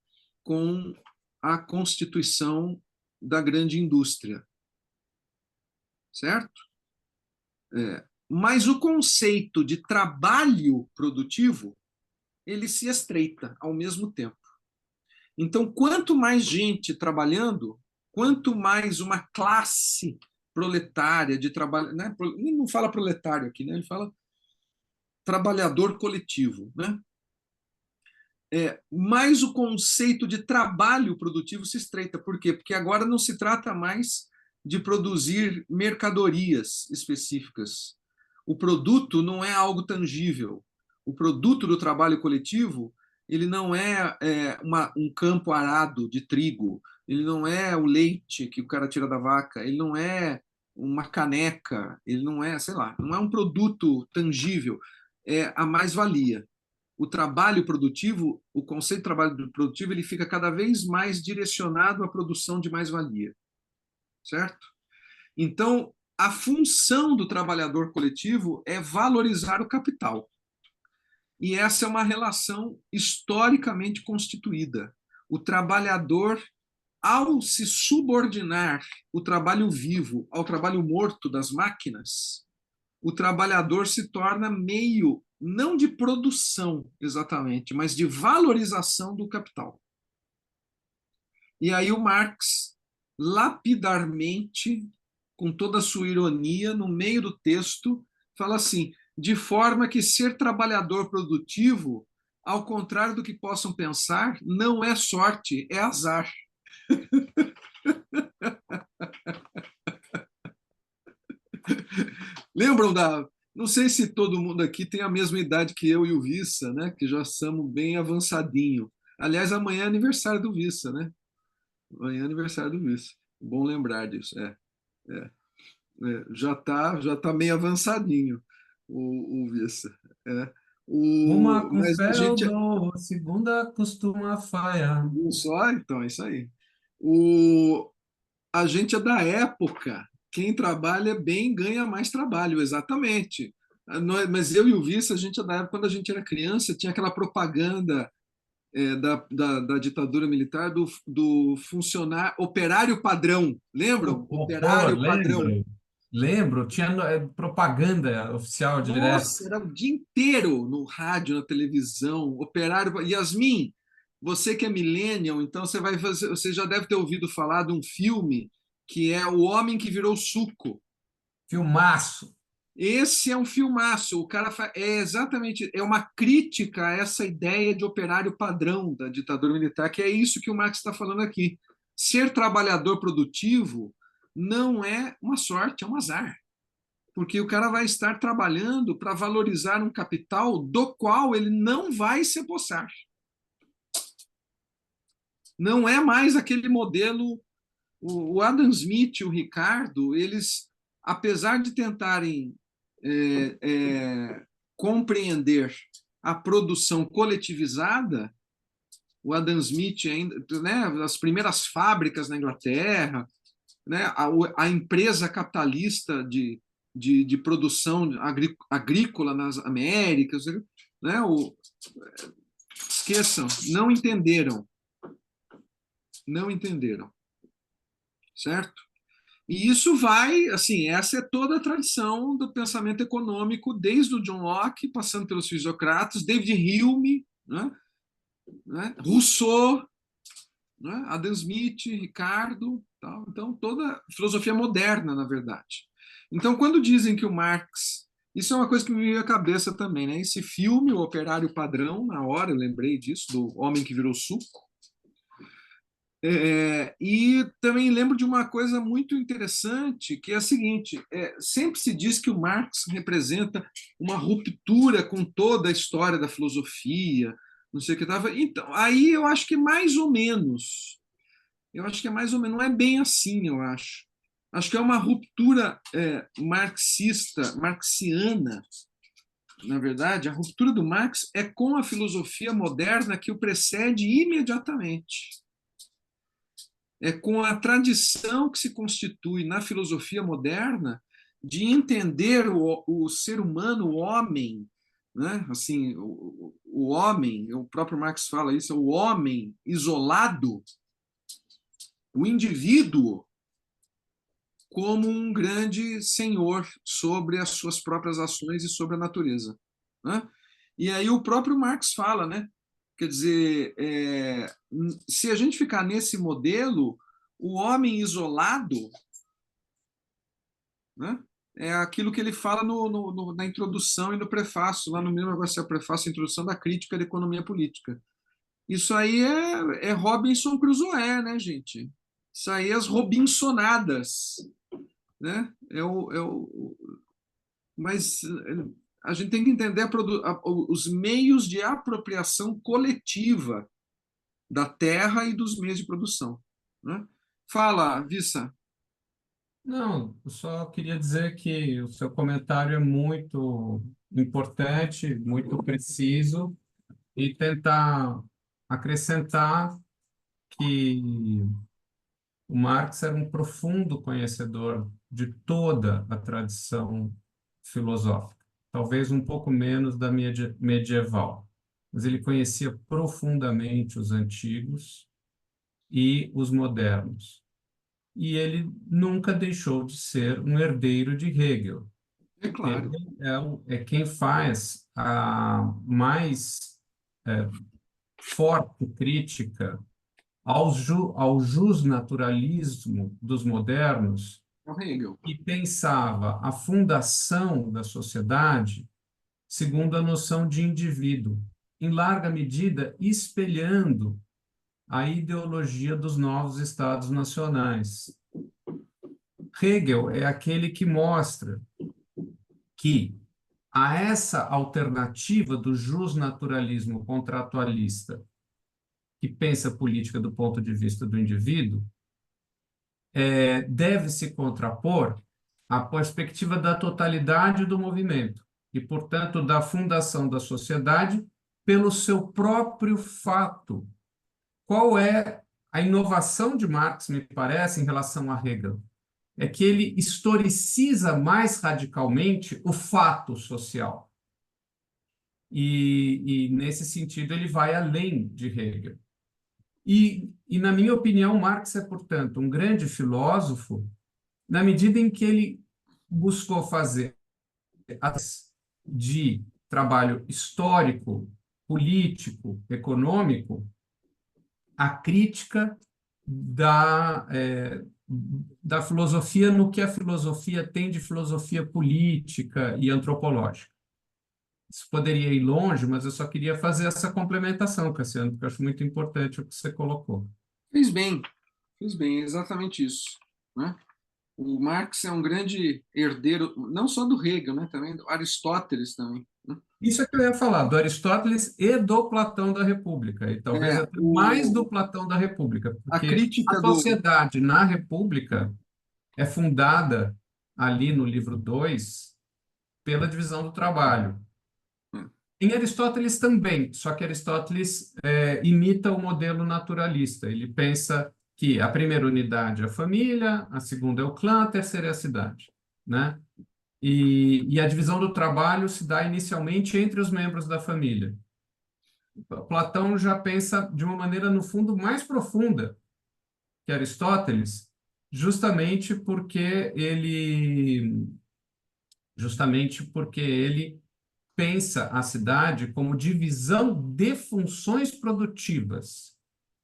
com a constituição da grande indústria, certo? Mas o conceito de trabalho produtivo, ele se estreita ao mesmo tempo. Então, quanto mais gente trabalhando, quanto mais uma classe proletária de trabalho, né? Ele não fala proletário aqui, né? Ele fala trabalhador coletivo, né? Mais o conceito de trabalho produtivo se estreita. Por quê? Porque agora não se trata mais de produzir mercadorias específicas. O produto não é algo tangível. O produto do trabalho coletivo, ele não é um campo arado de trigo, ele não é o leite que o cara tira da vaca, ele não é uma caneca, ele não é, sei lá, não é um produto tangível, é a mais-valia. O trabalho produtivo, o conceito de trabalho produtivo, ele fica cada vez mais direcionado à produção de mais-valia, certo? Então, a função do trabalhador coletivo é valorizar o capital. E essa é uma relação historicamente constituída. O trabalhador, ao se subordinar o trabalho vivo ao trabalho morto das máquinas, o trabalhador se torna meio, não de produção exatamente, mas de valorização do capital. E aí o Marx, lapidarmente, com toda a sua ironia, no meio do texto, fala assim: de forma que ser trabalhador produtivo, ao contrário do que possam pensar, não é sorte, é azar. Lembram da... Não sei se todo mundo aqui tem a mesma idade que eu e o Vissa, né? Que já somos bem avançadinho. Aliás, amanhã é aniversário do Vissa, né? Amanhã é aniversário do Vissa. Bom lembrar disso. É. Já tá meio avançadinho o Vissa. É. Uma com Mas a gente... feldo, a segunda costuma falhar. Só, então, é isso aí. A gente é da época. Quem trabalha bem ganha mais trabalho, exatamente. Mas eu e o Vice, a gente é da época, quando a gente era criança, tinha aquela propaganda da ditadura militar do funcionário operário padrão. Lembram? Pô, Operário padrão. lembro, tinha propaganda oficial direto. Nossa, era o dia inteiro no rádio, na televisão, operário. Yasmin, você que é millennial, então você já deve ter ouvido falar de um filme que é O Homem que Virou Suco. Filmaço. Esse é um filmaço. O cara é exatamente uma crítica a essa ideia de operário padrão da ditadura militar, que é isso que o Marx está falando aqui. Ser trabalhador produtivo não é uma sorte, é um azar, porque o cara vai estar trabalhando para valorizar um capital do qual ele não vai se apossar. Não é mais aquele modelo. O Adam Smith e o Ricardo, eles, apesar de tentarem compreender a produção coletivizada, o Adam Smith ainda, né, as primeiras fábricas na Inglaterra, né, a empresa capitalista de produção agrícola nas Américas, né, esqueçam, não entenderam, certo? E isso vai, assim, essa é toda a tradição do pensamento econômico, desde o John Locke, passando pelos fisiocratas, David Hume, Rousseau, Adam Smith, Ricardo, tal. Então, toda a filosofia moderna, na verdade. Então, quando dizem que o Marx... Isso é uma coisa que me veio à cabeça também, né? Esse filme, O Operário Padrão, na hora eu lembrei disso, do Homem que Virou Suco. E também lembro de uma coisa muito interessante, que é a seguinte: sempre se diz que o Marx representa uma ruptura com toda a história da filosofia, não sei o que estava. Então, aí eu acho que mais ou menos. Eu acho que é mais ou menos, não é bem assim, eu acho. Acho que é uma ruptura marxiana. Na verdade, a ruptura do Marx é com a filosofia moderna que o precede imediatamente. É com a tradição que se constitui na filosofia moderna de entender o ser humano, o homem, né? Assim, o homem, o próprio Marx fala isso, o homem isolado, o indivíduo como um grande senhor sobre as suas próprias ações e sobre a natureza, né? E aí o próprio Marx fala, né? Quer dizer, se a gente ficar nesse modelo, o homem isolado, né, é aquilo que ele fala na introdução e no prefácio, lá no mesmo vai ser o prefácio, a introdução da crítica da economia política. Isso aí é Robinson Crusoe, né, gente? Isso aí é as Robinsonadas, né? Mas a gente tem que entender os meios de apropriação coletiva da terra e dos meios de produção, né? Fala, Vissa. Não, eu só queria dizer que o seu comentário é muito importante, muito preciso, e tentar acrescentar que o Marx era um profundo conhecedor de toda a tradição filosófica, talvez um pouco menos da medieval, mas ele conhecia profundamente os antigos e os modernos. E ele nunca deixou de ser um herdeiro de Hegel. É claro. Hegel é quem faz a mais forte crítica ao justnaturalismo dos modernos, É o Hegel. que pensava a fundação da sociedade segundo a noção de indivíduo, em larga medida espelhando a ideologia dos novos estados nacionais. Hegel é aquele que mostra que a essa alternativa do justnaturalismo contratualista, que pensa a política do ponto de vista do indivíduo, deve se contrapor à perspectiva da totalidade do movimento e, portanto, da fundação da sociedade pelo seu próprio fato. Qual é a inovação de Marx, me parece, em relação a Hegel? É que ele historiciza mais radicalmente o fato social. Nesse sentido, ele vai além de Hegel. Na minha opinião, Marx é, portanto, um grande filósofo na medida em que ele buscou fazer de trabalho histórico, político, econômico, a crítica da filosofia no que a filosofia tem de filosofia política e antropológica. Isso poderia ir longe, mas eu só queria fazer essa complementação, Cassiano, porque eu acho muito importante o que você colocou. Fez bem, exatamente isso, né? O Marx é um grande herdeiro, não só do Hegel, né? Também do Aristóteles também, né? Isso é que eu ia falar, do Aristóteles e do Platão da República, e talvez até mais do Platão da República, A porque a crítica do... sociedade na República é fundada ali no livro 2 pela divisão do trabalho. Em Aristóteles também, só que Aristóteles imita o modelo naturalista. Ele pensa que a primeira unidade é a família, a segunda é o clã, a terceira é a cidade, né? E a divisão do trabalho se dá inicialmente entre os membros da família. Platão já pensa de uma maneira, no fundo, mais profunda que Aristóteles, justamente porque ele pensa a cidade como divisão de funções produtivas,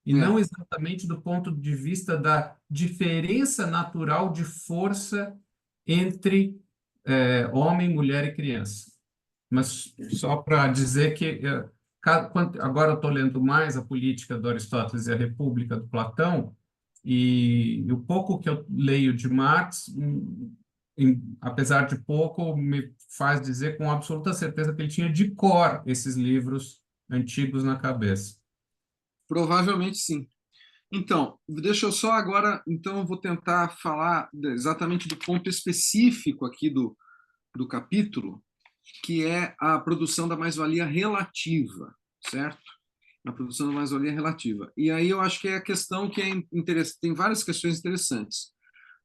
e É, não exatamente do ponto de vista da diferença natural de força entre homem, mulher e criança. Mas só para dizer que agora eu estou lendo mais a Política do Aristóteles e a República do Platão, e o pouco que eu leio de Marx, apesar de pouco, me faz dizer com absoluta certeza que ele tinha de cor esses livros antigos na cabeça. provavelmente sim. Então, deixa eu só agora, então eu vou tentar falar exatamente do ponto específico aqui do capítulo, que é a produção da mais-valia relativa, certo? A produção da mais-valia relativa. E aí eu acho que é a questão que é interessante, tem várias questões interessantes.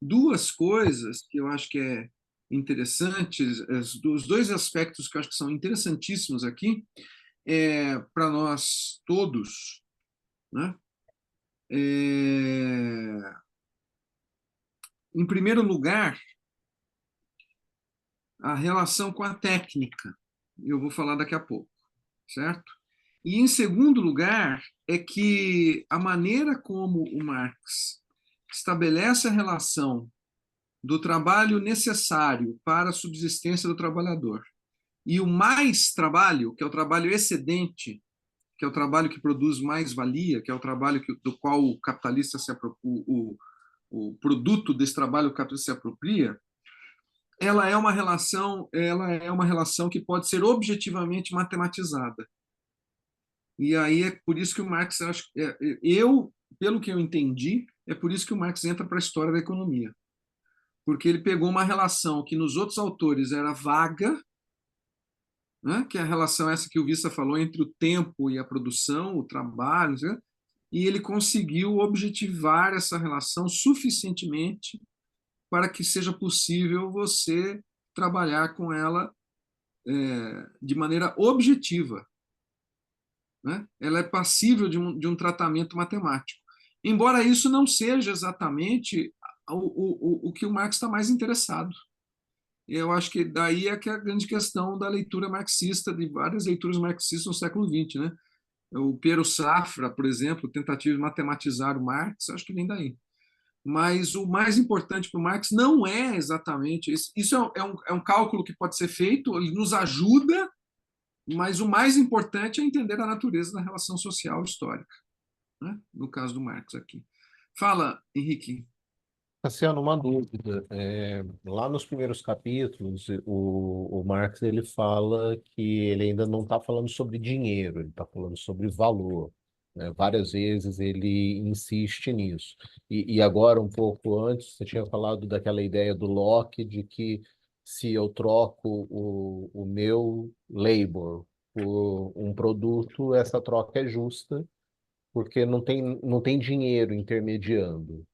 Duas coisas que eu acho que é interessantes, os dois aspectos que eu acho que são interessantíssimos aqui, para nós todos, né? É, em primeiro lugar, a relação com a técnica. Eu vou falar daqui a pouco, certo? E, em segundo lugar, é que a maneira como o Marx estabelece a relação do trabalho necessário para a subsistência do trabalhador e o mais trabalho, que é o trabalho excedente, que é o trabalho que produz mais valia, que é o trabalho do qual o capitalista o produto desse trabalho o capitalista se apropria, ela é uma relação que pode ser objetivamente matematizada. E aí é por isso que o Marx, pelo que eu entendi, é por isso que o Marx entra para a história da economia. Porque ele pegou uma relação que nos outros autores era vaga, né, que é a relação essa que o Vista falou entre o tempo e a produção, o trabalho, né, e ele conseguiu objetivar essa relação suficientemente para que seja possível você trabalhar com ela de maneira objetiva, né? Ela é passível de um tratamento matemático. Embora isso não seja exatamente o que o Marx está mais interessado. Eu acho que daí é que é a grande questão da leitura marxista, de várias leituras marxistas no século XX, né? O Piero Safra, por exemplo, tentativa de matematizar o Marx, acho que vem daí. Mas o mais importante para o Marx não é exatamente isso. Isso é um cálculo que pode ser feito, ele nos ajuda, mas o mais importante é entender a natureza da relação social histórica, né? No caso do Marx aqui. Fala, Henrique. Cassiano, uma dúvida. Lá nos primeiros capítulos, o Marx ele fala que ele ainda não está falando sobre dinheiro, ele está falando sobre valor, né? Várias vezes ele insiste nisso. E agora, um pouco antes, você tinha falado daquela ideia do Locke de que se eu troco o meu labor por um produto, essa troca é justa, porque não tem dinheiro intermediando.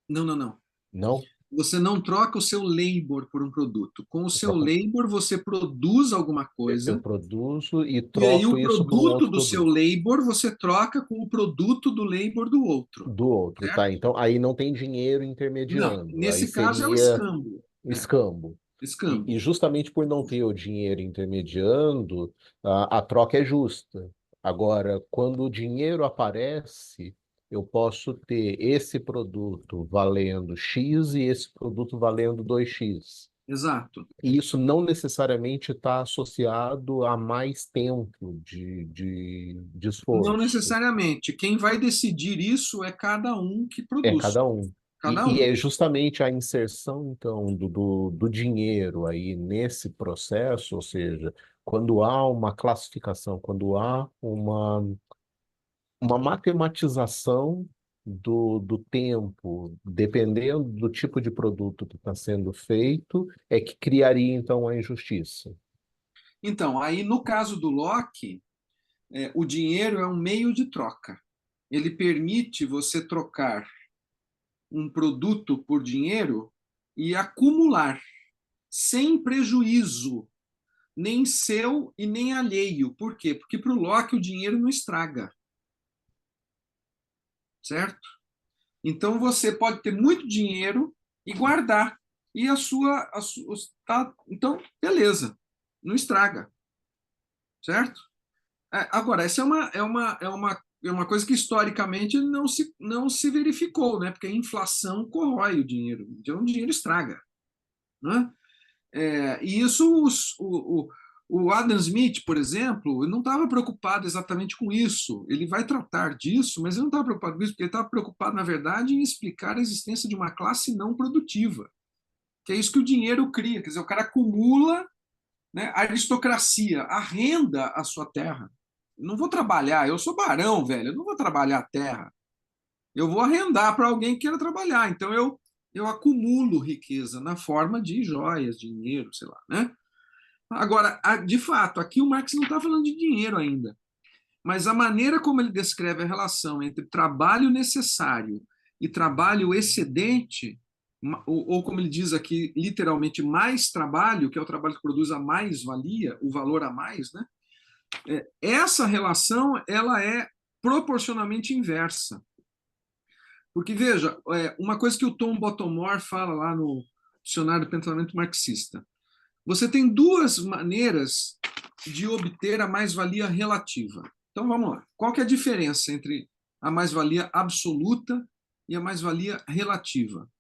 Não, não, não. Não? Você não troca o seu labor por um produto. Com o Eu seu troco labor, você produz alguma Eu coisa, produzo e e aí troco o isso por um produto outro do seu produto. labor você troca com o produto do labor do outro, Do outro, certo? tá? Então aí não tem dinheiro Não, intermediando. Aí nesse caso é o seria escambo. o escambo. E Escambo. justamente por não ter o dinheiro intermediando, a troca é justa. Agora, quando o dinheiro aparece, eu posso ter esse produto valendo X e esse produto valendo 2x. Exato. E isso não necessariamente está associado a mais tempo de Não esforço. necessariamente. Quem vai decidir isso é cada um que É produz. cada um. Cada E um. é justamente a inserção, então, do dinheiro aí nesse processo, ou seja, quando há uma classificação, quando há uma matematização do tempo, dependendo do tipo de produto que está sendo feito, é que criaria, então, a injustiça. Então, aí no caso do Locke, o dinheiro é um meio de troca. Ele permite você trocar um produto por dinheiro e acumular, sem prejuízo, nem seu e nem alheio. Por quê? Porque para o Locke o dinheiro não estraga, certo? Então você pode ter muito dinheiro e guardar. E tá, então, beleza, não estraga, certo? Agora, essa é uma coisa que historicamente não se verificou, né? Porque a inflação corrói o dinheiro, então o dinheiro estraga, né? E isso o Adam Smith, por exemplo, ele não estava preocupado exatamente com isso. Ele vai tratar disso, mas ele não estava preocupado com isso, porque ele estava preocupado, na verdade, em explicar a existência de uma classe não produtiva, que é isso que o dinheiro cria. Quer dizer, o cara acumula, né, a aristocracia arrenda a sua terra. Eu não vou trabalhar, eu sou barão, velho, eu não vou trabalhar a terra. Eu vou arrendar para alguém que queira trabalhar. Então eu acumulo riqueza na forma de joias, dinheiro, sei lá, né? Agora, de fato, aqui o Marx não está falando de dinheiro ainda, mas a maneira como ele descreve a relação entre trabalho necessário e trabalho excedente, ou como ele diz aqui, literalmente, mais trabalho, que é o trabalho que produz a mais valia, o valor a mais, né? Essa relação ela é proporcionalmente inversa. Porque, veja, uma coisa que o Tom Bottomore fala lá no Dicionário do Pensamento Marxista. Você tem duas maneiras de obter a mais-valia relativa. Então, vamos lá. Qual que é a diferença entre a mais-valia absoluta e a mais-valia relativa?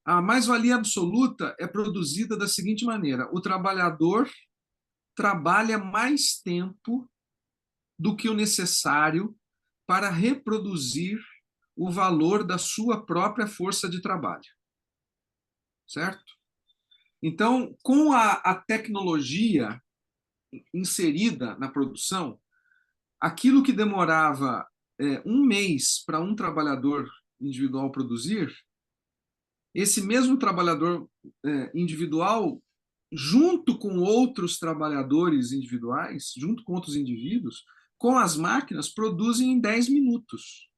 A mais-valia absoluta é produzida da seguinte maneira: o trabalhador trabalha mais tempo do que o necessário para reproduzir o valor da sua própria força de trabalho. Certo? Então, com a tecnologia inserida na produção, aquilo que demorava um mês para um trabalhador individual produzir, esse mesmo trabalhador individual, junto com outros trabalhadores individuais, junto com outros indivíduos, com as máquinas, produzem em 10 minutos.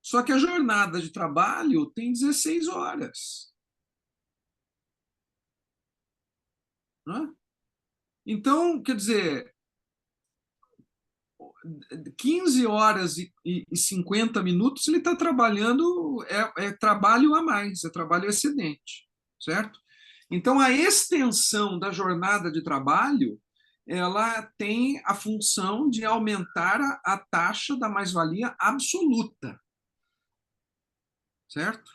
Só que a jornada de trabalho tem 16 horas. Não é? Então, quer dizer, 15 horas e 50 minutos ele está trabalhando, trabalho a mais, é trabalho excedente, certo? Então, a extensão da jornada de trabalho, ela tem a função de aumentar a taxa da mais-valia absoluta, certo?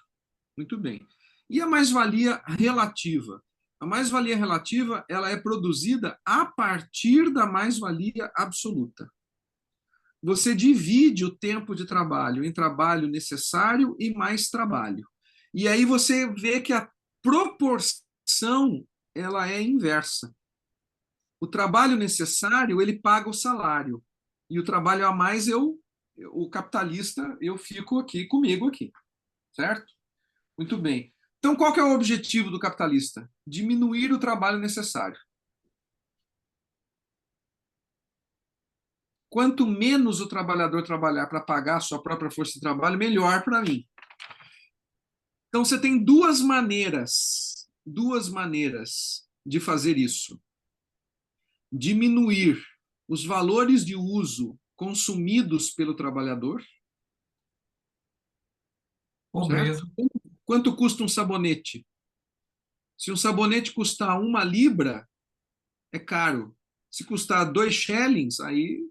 Muito bem. E a mais-valia relativa? A mais-valia relativa, ela é produzida a partir da mais-valia absoluta. Você divide o tempo de trabalho em trabalho necessário e mais trabalho. E aí você vê que a proporção ela é inversa. O trabalho necessário, ele paga o salário. E o trabalho a mais, o capitalista, eu fico aqui comigo aqui. Certo? Muito bem. Então, qual que é o objetivo do capitalista? Diminuir o trabalho necessário. Quanto menos o trabalhador trabalhar para pagar a sua própria força de trabalho, melhor para mim. Então, você tem duas maneiras de fazer isso. Diminuir os valores de uso consumidos pelo trabalhador. Pobreza. Certo? Quanto custa um sabonete? Se um sabonete custar 1 libra, é caro. Se custar 2 shillings, aí...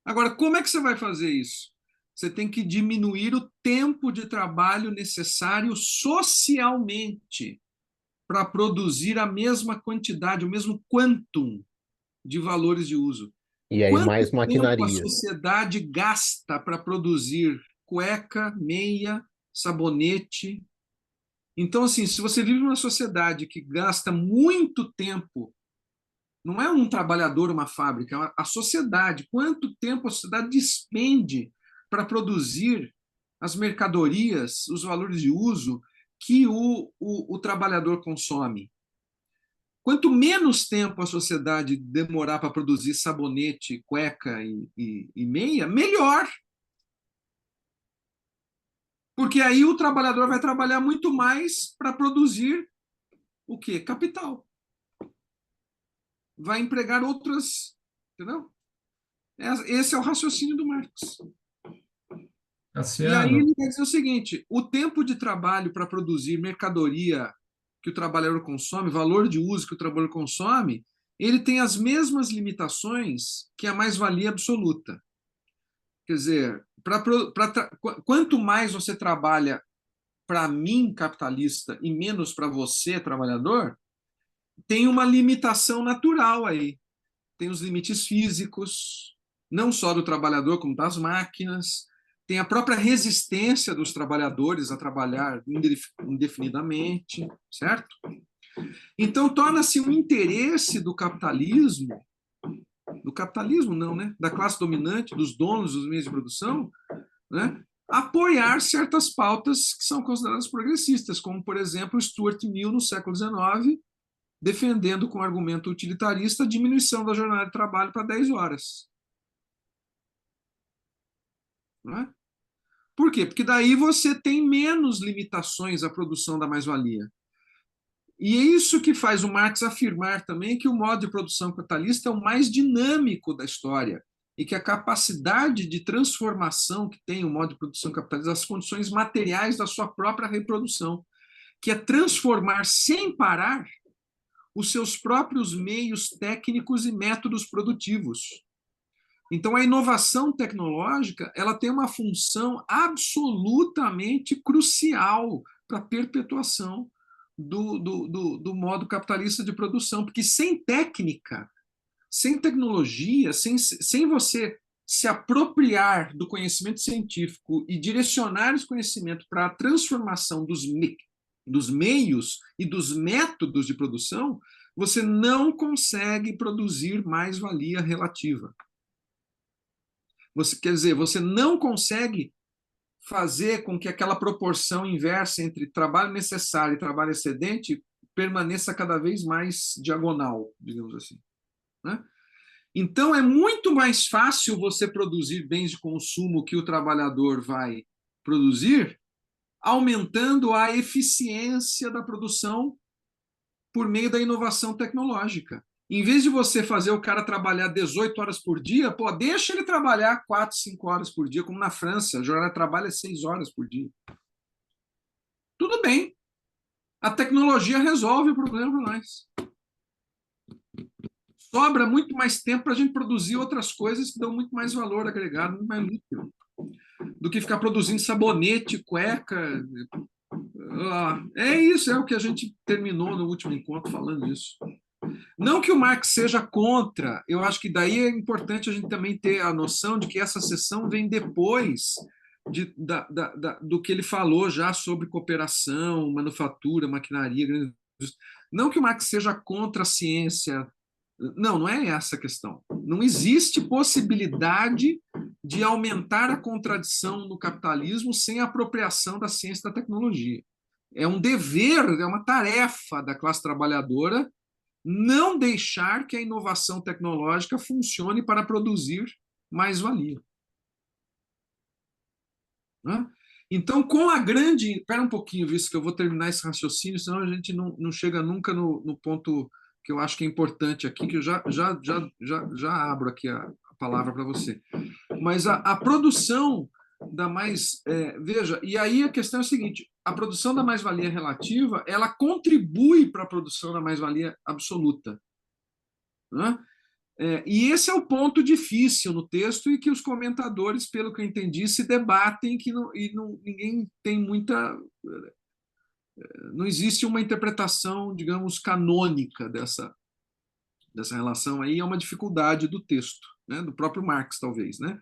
Agora, como é que você vai fazer isso? Você tem que diminuir o tempo de trabalho necessário socialmente para produzir a mesma quantidade, o mesmo quantum de valores de uso. E aí Quanto mais tempo a maquinaria. sociedade gasta para produzir cueca, meia, sabonete? Então, assim, se você vive numa sociedade que gasta muito tempo, não é um trabalhador, uma fábrica, é a sociedade. Quanto tempo a sociedade despende para produzir as mercadorias, os valores de uso que o trabalhador consome? Quanto menos tempo a sociedade demorar para produzir sabonete, cueca e meia, melhor. Porque aí o trabalhador vai trabalhar muito mais para produzir o quê? Capital. Vai empregar outras, entendeu? Esse é o raciocínio do Marx. E aí Cassiano, ele vai dizer o seguinte: o tempo de trabalho para produzir mercadoria que o trabalhador consome, valor de uso que o trabalhador consome, ele tem as mesmas limitações que a mais-valia absoluta. Quer dizer, quanto mais você trabalha para mim, capitalista, e menos para você, trabalhador, tem uma limitação natural aí. Tem os limites físicos, não só do trabalhador, como das máquinas, tem a própria resistência dos trabalhadores a trabalhar indefinidamente, certo? Então, torna-se um interesse do capitalismo não, né? Da classe dominante, dos donos dos meios de produção, né? Apoiar certas pautas que são consideradas progressistas, como, por exemplo, Stuart Mill, no século XIX, defendendo com argumento utilitarista a diminuição da jornada de trabalho para 10 horas. Não é? Por quê? Porque daí você tem menos limitações à produção da mais-valia. E é isso que faz o Marx afirmar também que o modo de produção capitalista é o mais dinâmico da história. e que a capacidade de transformação que tem o modo de produção capitalista, as condições materiais da sua própria reprodução, que é transformar sem parar os seus próprios meios técnicos e métodos produtivos. Então, a inovação tecnológica ela tem uma função absolutamente crucial para a perpetuação do modo capitalista de produção, porque sem técnica, sem tecnologia, sem você se apropriar do conhecimento científico e direcionar esse conhecimento para a transformação dos meios e dos métodos de produção, você não consegue produzir mais-valia relativa. Quer dizer, você não consegue fazer com que aquela proporção inversa entre trabalho necessário e trabalho excedente permaneça cada vez mais diagonal, digamos assim, né? Então, é muito mais fácil você produzir bens de consumo que o trabalhador vai produzir, aumentando a eficiência da produção por meio da inovação tecnológica. Em vez de você fazer o cara trabalhar 18 horas por dia, pô, deixa ele trabalhar 4, 5 horas por dia, como na França, a jornada de trabalho é 6 horas por dia. Tudo bem. A tecnologia resolve o problema para nós. Sobra muito mais tempo para a gente produzir outras coisas que dão muito mais valor agregado, muito mais lucro, do que ficar produzindo sabonete, cueca. É isso, é o que a gente terminou no último encontro falando disso. Não que o Marx seja contra, eu acho que daí é importante a gente também ter a noção de que essa sessão vem depois do que ele falou já sobre cooperação, manufatura, maquinaria. Não que o Marx seja contra a ciência, não é essa a questão. Não existe possibilidade de aumentar a contradição no capitalismo sem a apropriação da ciência e da tecnologia. É um dever, é uma tarefa da classe trabalhadora não deixar que a inovação tecnológica funcione para produzir mais-valia. Né? Então, com a grande... Espera um pouquinho, visto que eu vou terminar esse raciocínio, senão a gente não chega nunca no ponto que eu acho que é importante aqui, que eu já abro aqui a palavra para você. Mas a produção da mais... veja, e aí a questão é a seguinte, a produção da mais-valia relativa, ela contribui para a produção da mais-valia absoluta. Né? E esse é o ponto difícil no texto e que os comentadores, pelo que eu entendi, se debatem ninguém tem muita... Não existe uma interpretação, digamos, canônica dessa relação aí, é uma dificuldade do texto, né? Do próprio Marx, talvez. Né?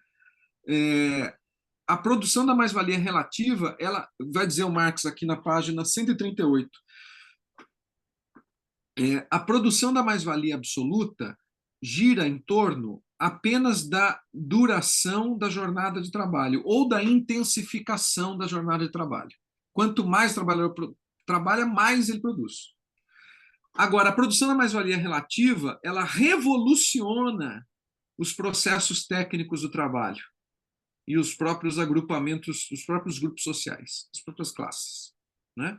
A produção da mais-valia relativa, ela vai dizer o Marx aqui na página 138, a produção da mais-valia absoluta gira em torno apenas da duração da jornada de trabalho ou da intensificação da jornada de trabalho. Quanto mais o trabalhador trabalha, mais ele produz. Agora, a produção da mais-valia relativa, ela revoluciona os processos técnicos do trabalho e os próprios agrupamentos, os próprios grupos sociais, as próprias classes. Né?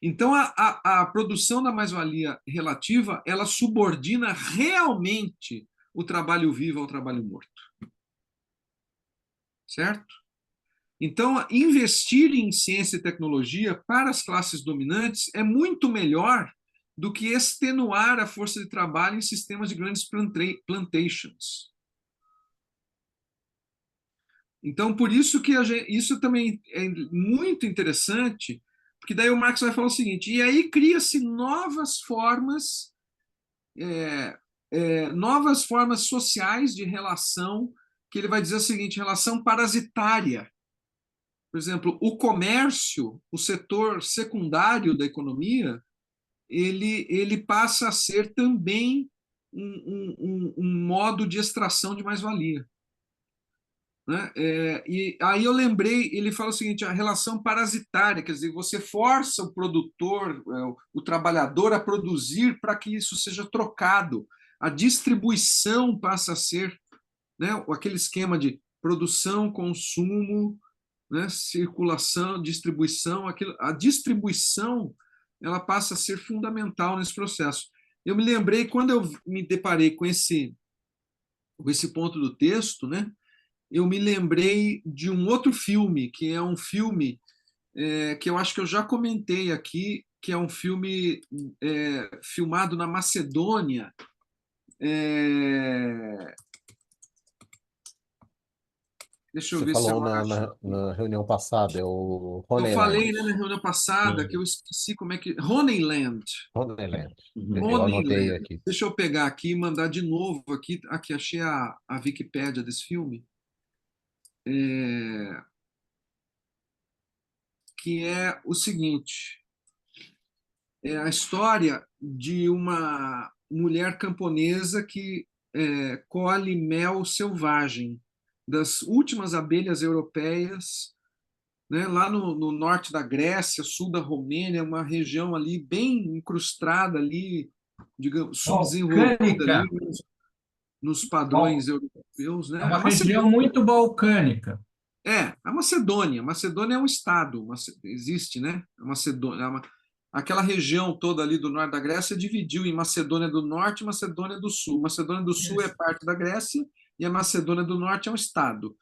Então, a produção da mais-valia relativa, ela subordina realmente o trabalho vivo ao trabalho morto. Certo? Então, investir em ciência e tecnologia para as classes dominantes é muito melhor do que extenuar a força de trabalho em sistemas de grandes plantations. Então, por isso que isso também é muito interessante, porque daí o Marx vai falar o seguinte, e aí cria-se novas formas sociais de relação, que ele vai dizer o seguinte, relação parasitária. Por exemplo, o comércio, o setor secundário da economia, ele passa a ser também um modo de extração de mais-valia. Né? E aí eu lembrei, ele fala o seguinte, a relação parasitária, quer dizer, você força o produtor, o trabalhador a produzir para que isso seja trocado. A distribuição passa a ser, né, aquele esquema de produção, consumo, né, circulação, distribuição, a distribuição ela passa a ser fundamental nesse processo. Eu me lembrei, quando eu me deparei com esse com esse ponto do texto, né, eu me lembrei de um outro filme, que é um filme que eu acho que eu já comentei aqui, que é um filme filmado na Macedônia. Deixa eu Você ver se eu falou acho. na reunião passada, é o Eu falei, Honeyland. né, na reunião passada que eu esqueci como é que. Honeyland. Honeyland. Eu anotei Honeyland. aqui. Deixa eu pegar aqui e mandar de novo aqui. Aqui achei a Wikipédia desse filme. Que é o seguinte: é a história de uma mulher camponesa que colhe mel selvagem das últimas abelhas europeias, né, lá no norte da Grécia, sul da Romênia, uma região ali bem incrustada ali, digamos, subdesenvolvida Balcânica. ali nos padrões europeus, É né? uma A região Macedônia, muito balcânica. a Macedônia. A Macedônia é um estado, existe, né? A Macedônia, aquela região toda ali do norte da Grécia dividiu em Macedônia do Norte e Macedônia do Sul. Macedônia do Sul é Isso. parte da Grécia e a Macedônia do Norte é um estado.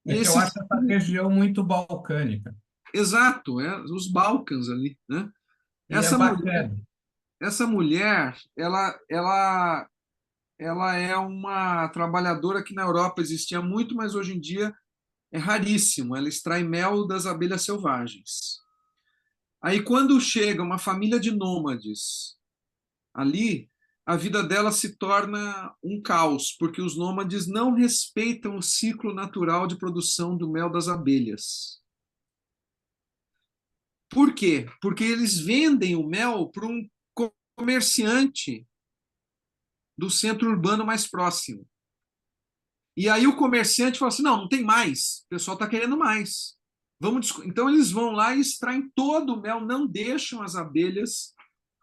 E É que eu esse acho essa região muito balcânica. exato, os Balcãs ali, né? E é Essa mulher, bacana. essa mulher, ela é uma trabalhadora que na Europa existia muito, mas hoje em dia é raríssimo. Ela extrai mel das abelhas selvagens. Aí, quando chega uma família de nômades ali, a vida dela se torna um caos, porque os nômades não respeitam o ciclo natural de produção do mel das abelhas. Por quê? Porque eles vendem o mel para um comerciante do centro urbano mais próximo. E aí o comerciante fala assim: não, não tem mais, o pessoal está querendo mais. Então eles vão lá e extraem todo o mel, não deixam as abelhas,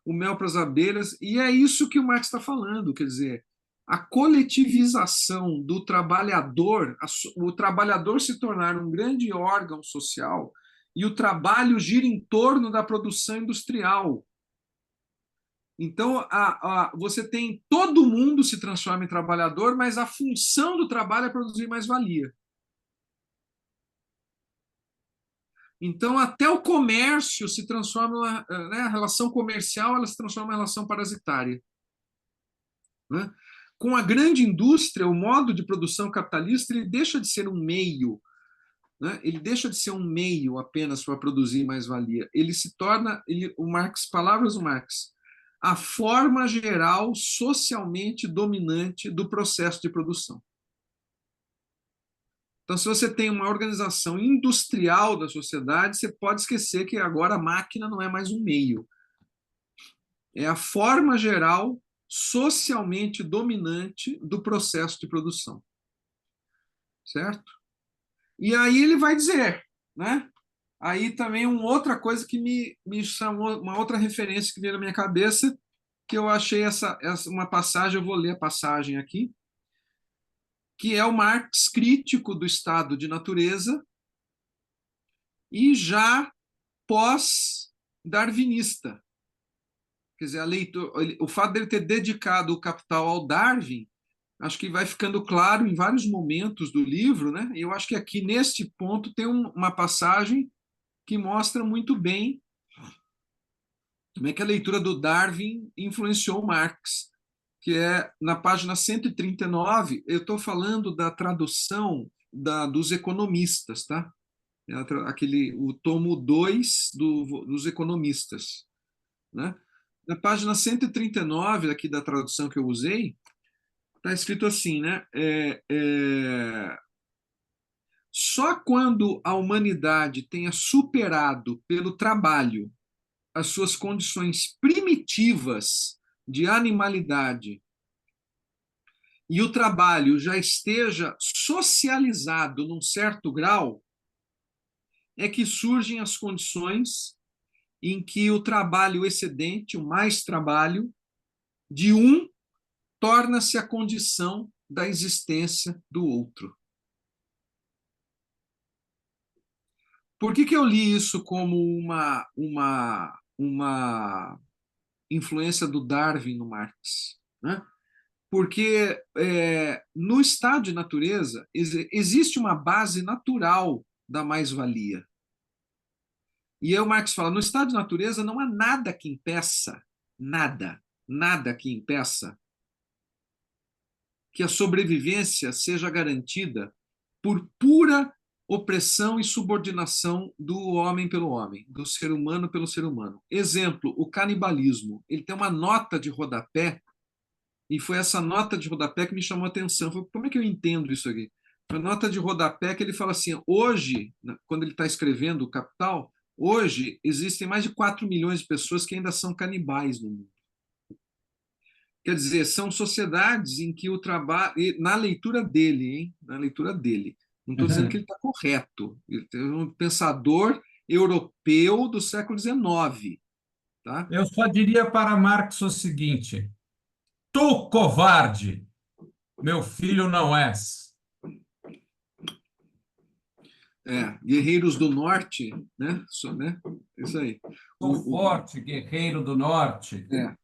o mel para as abelhas, e é isso que o Marx está falando, quer dizer, a coletivização do trabalhador, o trabalhador se tornar um grande órgão social, e o trabalho gira em torno da produção industrial. Então, você tem todo mundo se transforma em trabalhador, mas a função do trabalho é produzir mais-valia. Então, até o comércio se transforma, né, a relação comercial ela se transforma em relação parasitária. Né? Com a grande indústria, o modo de produção capitalista ele deixa de ser um meio, né? Ele deixa de ser um meio apenas para produzir mais-valia. Ele se torna, o Marx, palavras do Marx, a forma geral socialmente dominante do processo de produção. Então, se você tem uma organização industrial da sociedade, você pode esquecer que agora a máquina não é mais um meio. É a forma geral socialmente dominante do processo de produção. Certo? E aí ele vai dizer, né? Aí também uma outra coisa que me chamou, uma outra referência que veio na minha cabeça, que eu achei uma passagem, eu vou ler a passagem aqui, que é o Marx crítico do estado de natureza e já pós-darwinista. Quer dizer, o fato dele ter dedicado o Capital ao Darwin, acho que vai ficando claro em vários momentos do livro, né? E eu acho que aqui, neste ponto, tem uma passagem que mostra muito bem como é que a leitura do Darwin influenciou Marx, que é na página 139, eu estou falando da tradução dos economistas, tá? O tomo 2 dos economistas, né? Na página 139 aqui da tradução que eu usei, está escrito assim, né? Só quando a humanidade tenha superado pelo trabalho as suas condições primitivas de animalidade e o trabalho já esteja socializado num certo grau, é que surgem as condições em que o trabalho excedente, o mais trabalho, de um torna-se a condição da existência do outro. Por que eu li isso como uma influência do Darwin no Marx? Né? porque no estado de natureza existe uma base natural da mais-valia. E aí o Marx fala, no estado de natureza não há nada que impeça, nada que impeça que a sobrevivência seja garantida por pura opressão e subordinação do homem pelo homem, do ser humano pelo ser humano. Exemplo, o canibalismo. Ele tem uma nota de rodapé, e foi essa nota de rodapé que me chamou a atenção. Falei, como é que eu entendo isso aqui? Foi a nota de rodapé que ele fala assim, hoje, quando ele está escrevendo o Capital, hoje existem mais de 4 milhões de pessoas que ainda são canibais no mundo. Quer dizer, são sociedades em que o trabalho, na leitura dele, hein? Na leitura dele, não estou dizendo que ele está correto, ele é um pensador europeu do século XIX, tá? Eu só diria para Marx o seguinte: tu, covarde, meu filho não és. Guerreiros do Norte, né? Isso aí. Sou forte, guerreiro do norte. É.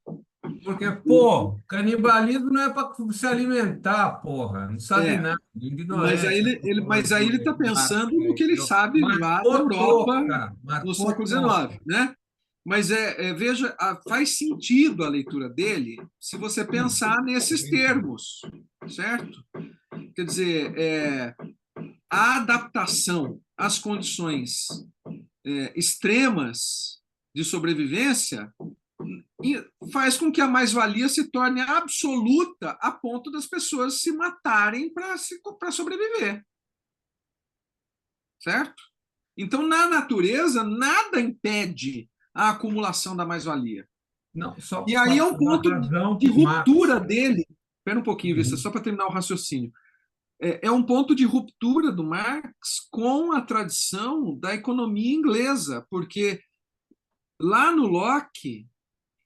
Porque, pô, canibalismo não é para se alimentar, porra. Não sabe É. nada, Mas aí ignorância. ele está pensando no que ele sabe Mas lá da botou, Europa cara, mas no século botou. XIX, né? Mas veja, faz sentido a leitura dele se você pensar nesses termos, certo? Quer dizer, a adaptação às condições extremas de sobrevivência faz com que a mais-valia se torne absoluta a ponto das pessoas se matarem para sobreviver. Certo? Então, na natureza, nada impede a acumulação da mais-valia. Não, só E aí é um ponto razão de pro Marx. ruptura dele. Espera um pouquinho, Vista, só para terminar o raciocínio. É um ponto de ruptura do Marx com a tradição da economia inglesa, porque lá no Locke,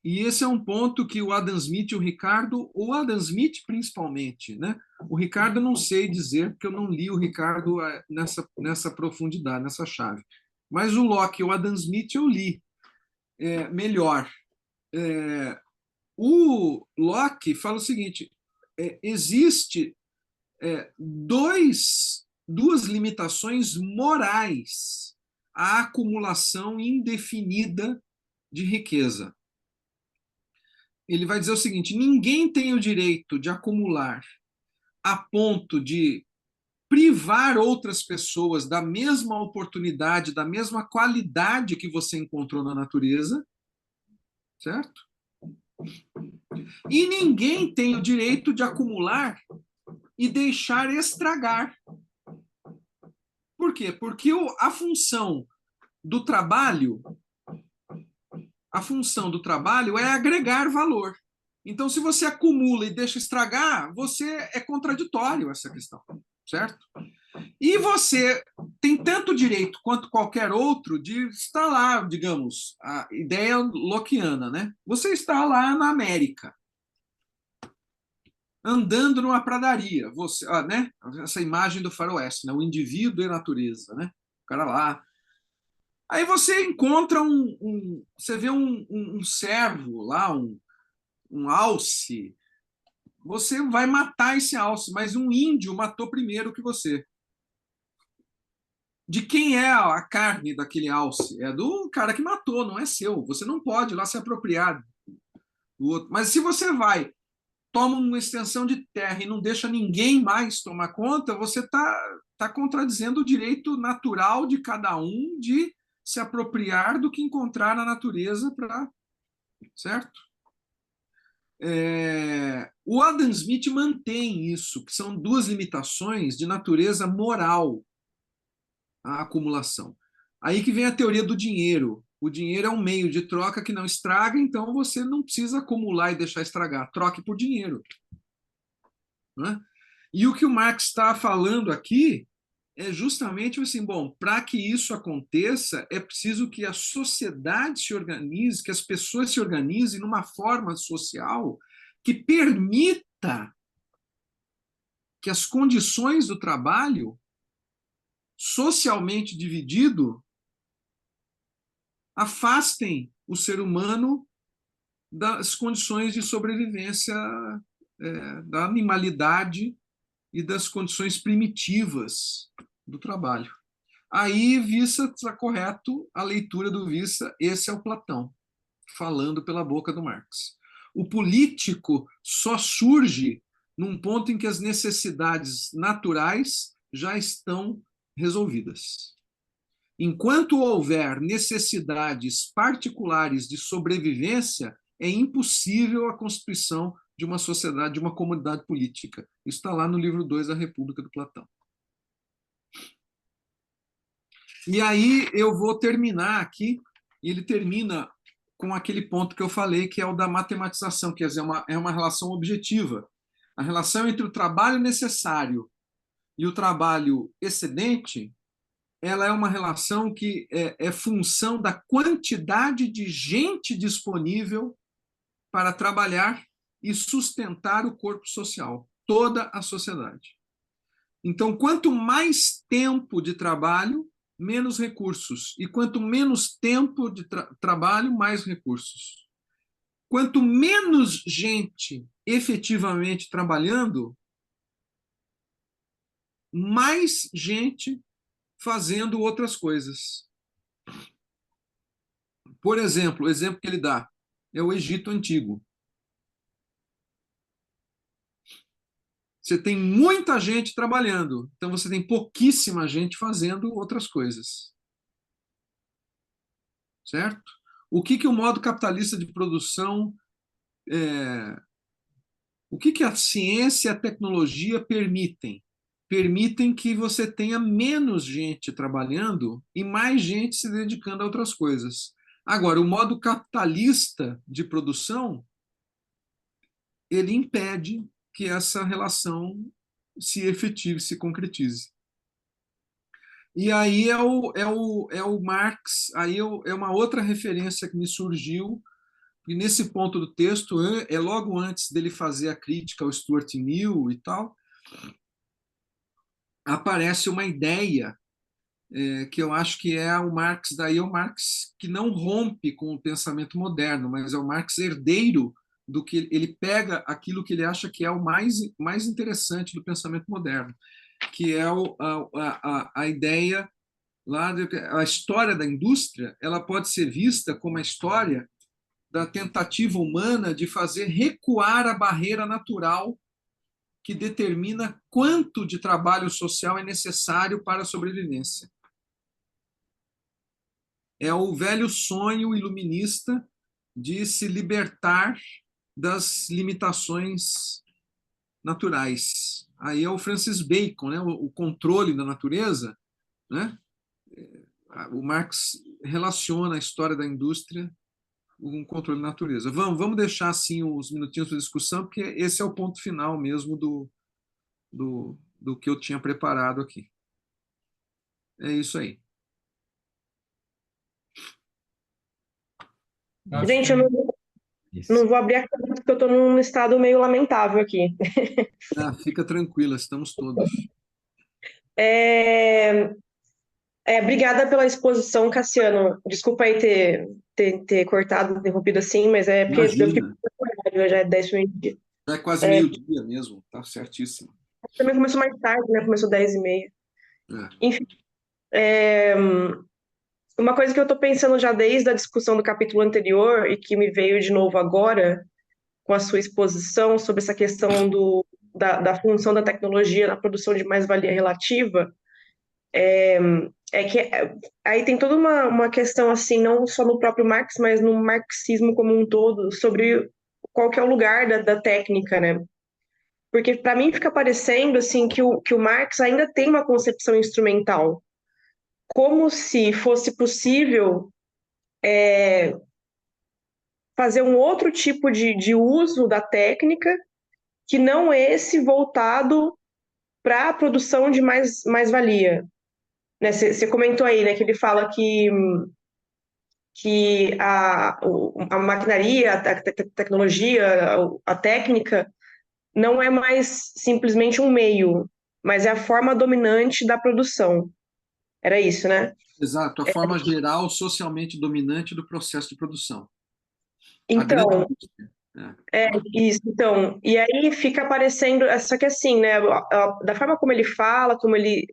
e esse é um ponto que o Adam Smith e o Adam Smith principalmente, né? O Ricardo eu não sei dizer, porque eu não li o Ricardo nessa profundidade, nessa chave. Mas o Locke e o Adam Smith eu li melhor. O Locke fala o seguinte, existe duas limitações morais à acumulação indefinida de riqueza. Ele vai dizer o seguinte, ninguém tem o direito de acumular a ponto de privar outras pessoas da mesma oportunidade, da mesma qualidade que você encontrou na natureza, certo? E ninguém tem o direito de acumular e deixar estragar. Por quê? Porque a função do trabalho é agregar valor. Então, se você acumula e deixa estragar, você é contraditório essa questão, certo? E você tem tanto direito quanto qualquer outro de estar lá, digamos, a ideia lockeana, né? Você está lá na América, andando numa pradaria, você, né? Essa imagem do faroeste, né? O indivíduo e a natureza, né? O cara lá. Aí você encontra você vê um cervo lá, um alce, você vai matar esse alce, mas um índio matou primeiro que você. De quem é a carne daquele alce? É do cara que matou, não é seu. Você não pode lá se apropriar do outro. Mas se você vai, toma uma extensão de terra e não deixa ninguém mais tomar conta, você está contradizendo o direito natural de cada um de se apropriar do que encontrar na natureza para, certo? O Adam Smith mantém isso, que são duas limitações de natureza moral à acumulação. Aí que vem a teoria do dinheiro. O dinheiro é um meio de troca que não estraga, então você não precisa acumular e deixar estragar. Troque por dinheiro. Né? E o que o Marx está falando aqui é justamente assim, bom, para que isso aconteça, é preciso que a sociedade se organize, que as pessoas se organizem numa forma social que permita que as condições do trabalho socialmente dividido afastem o ser humano das condições de sobrevivência da animalidade e das condições primitivas do trabalho. Aí, Vissa está correto, a leitura do Vissa, esse é o Platão, falando pela boca do Marx. O político só surge num ponto em que as necessidades naturais já estão resolvidas. Enquanto houver necessidades particulares de sobrevivência, é impossível a constituição de uma sociedade, de uma comunidade política. Isso está lá no livro 2 da República, do Platão. E aí eu vou terminar aqui, e ele termina com aquele ponto que eu falei, que é o da matematização, quer dizer, é uma relação objetiva. A relação entre o trabalho necessário e o trabalho excedente, ela é uma relação que é função da quantidade de gente disponível para trabalhar e sustentar o corpo social, toda a sociedade. Então, quanto mais tempo de trabalho, menos recursos. E quanto menos tempo de trabalho, mais recursos. Quanto menos gente efetivamente trabalhando, mais gente fazendo outras coisas. Por exemplo, o exemplo que ele dá é o Egito Antigo. Você tem muita gente trabalhando, então você tem pouquíssima gente fazendo outras coisas. Certo? O que o modo capitalista de produção, o que a ciência e a tecnologia permitem? Permitem que você tenha menos gente trabalhando e mais gente se dedicando a outras coisas. Agora, o modo capitalista de produção, ele impede que essa relação se efetive, se concretize. E aí é o Marx, aí é uma outra referência que me surgiu, e nesse ponto do texto, é logo antes dele fazer a crítica ao Stuart Mill e tal, aparece uma ideia que eu acho que é o Marx, daí é o Marx que não rompe com o pensamento moderno, mas é o Marx herdeiro do que ele pega aquilo que ele acha que é o mais interessante do pensamento moderno, que é a ideia lá a história da indústria, ela pode ser vista como a história da tentativa humana de fazer recuar a barreira natural que determina quanto de trabalho social é necessário para a sobrevivência. É o velho sonho iluminista de se libertar das limitações naturais. Aí é o Francis Bacon, né? O controle da natureza, né? O Marx relaciona a história da indústria com o controle da natureza. Vamos deixar assim uns minutinhos para discussão, porque esse é o ponto final mesmo do que eu tinha preparado aqui. É isso aí. Gente, eu não vou abrir a câmera porque eu estou num estado meio lamentável aqui. Fica tranquila, estamos todos. Obrigada pela exposição, Cassiano. Desculpa aí ter cortado, interrompido assim, mas é porque eu fiquei Imagina, com horário, já é 10 meio-dia. já é quase meio-dia mesmo, tá certíssimo. Também começou mais tarde, né? Começou 10h30. É. Enfim, uma coisa que eu estou pensando já desde a discussão do capítulo anterior e que me veio de novo agora com a sua exposição sobre essa questão da função da tecnologia na produção de mais-valia relativa, é que aí tem toda uma questão assim, não só no próprio Marx, mas no marxismo como um todo, sobre qual que é o lugar da técnica, né? Porque para mim fica parecendo assim que o Marx ainda tem uma concepção instrumental, como se fosse possível fazer um outro tipo de uso da técnica que não esse voltado para a produção de mais-valia. Né? Você comentou aí, né, que ele fala que a maquinaria, a tecnologia, a técnica não é mais simplesmente um meio, mas é a forma dominante da produção. Era isso, né? Exato, a forma geral socialmente dominante do processo de produção. A grande Então, indústria. Isso, então, e aí fica aparecendo, só que assim, né, da forma como ele fala, como ele,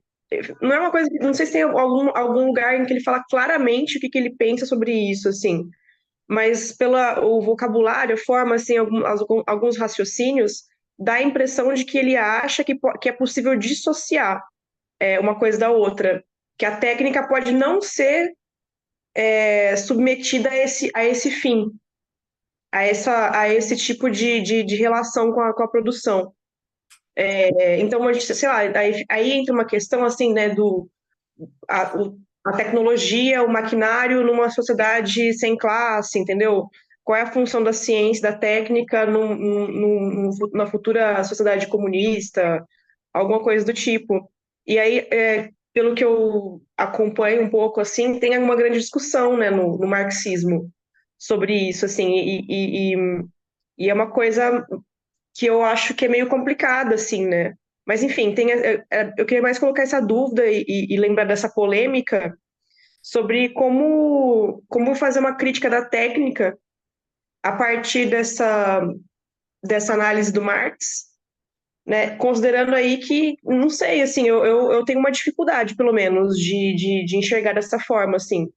não é uma coisa, não sei se tem algum lugar em que ele fala claramente o que ele pensa sobre isso, assim, mas o vocabulário, a forma, assim, alguns raciocínios, dá a impressão de que ele acha que é possível dissociar uma coisa da outra, que a técnica pode não ser submetida a esse fim, a esse tipo de relação com a produção. Então, sei lá, aí entra uma questão assim, né, a tecnologia, o maquinário numa sociedade sem classe, entendeu? Qual é a função da ciência, da técnica na futura sociedade comunista, alguma coisa do tipo. E aí, pelo que eu acompanho um pouco, assim, tem uma grande discussão, né, no marxismo sobre isso, assim, e é uma coisa que eu acho que é meio complicada, assim, né? Mas, enfim, eu queria mais colocar essa dúvida e lembrar dessa polêmica sobre como fazer uma crítica da técnica a partir dessa análise do Marx, né? Considerando aí que, não sei, assim, eu tenho uma dificuldade, pelo menos, de enxergar dessa forma, assim,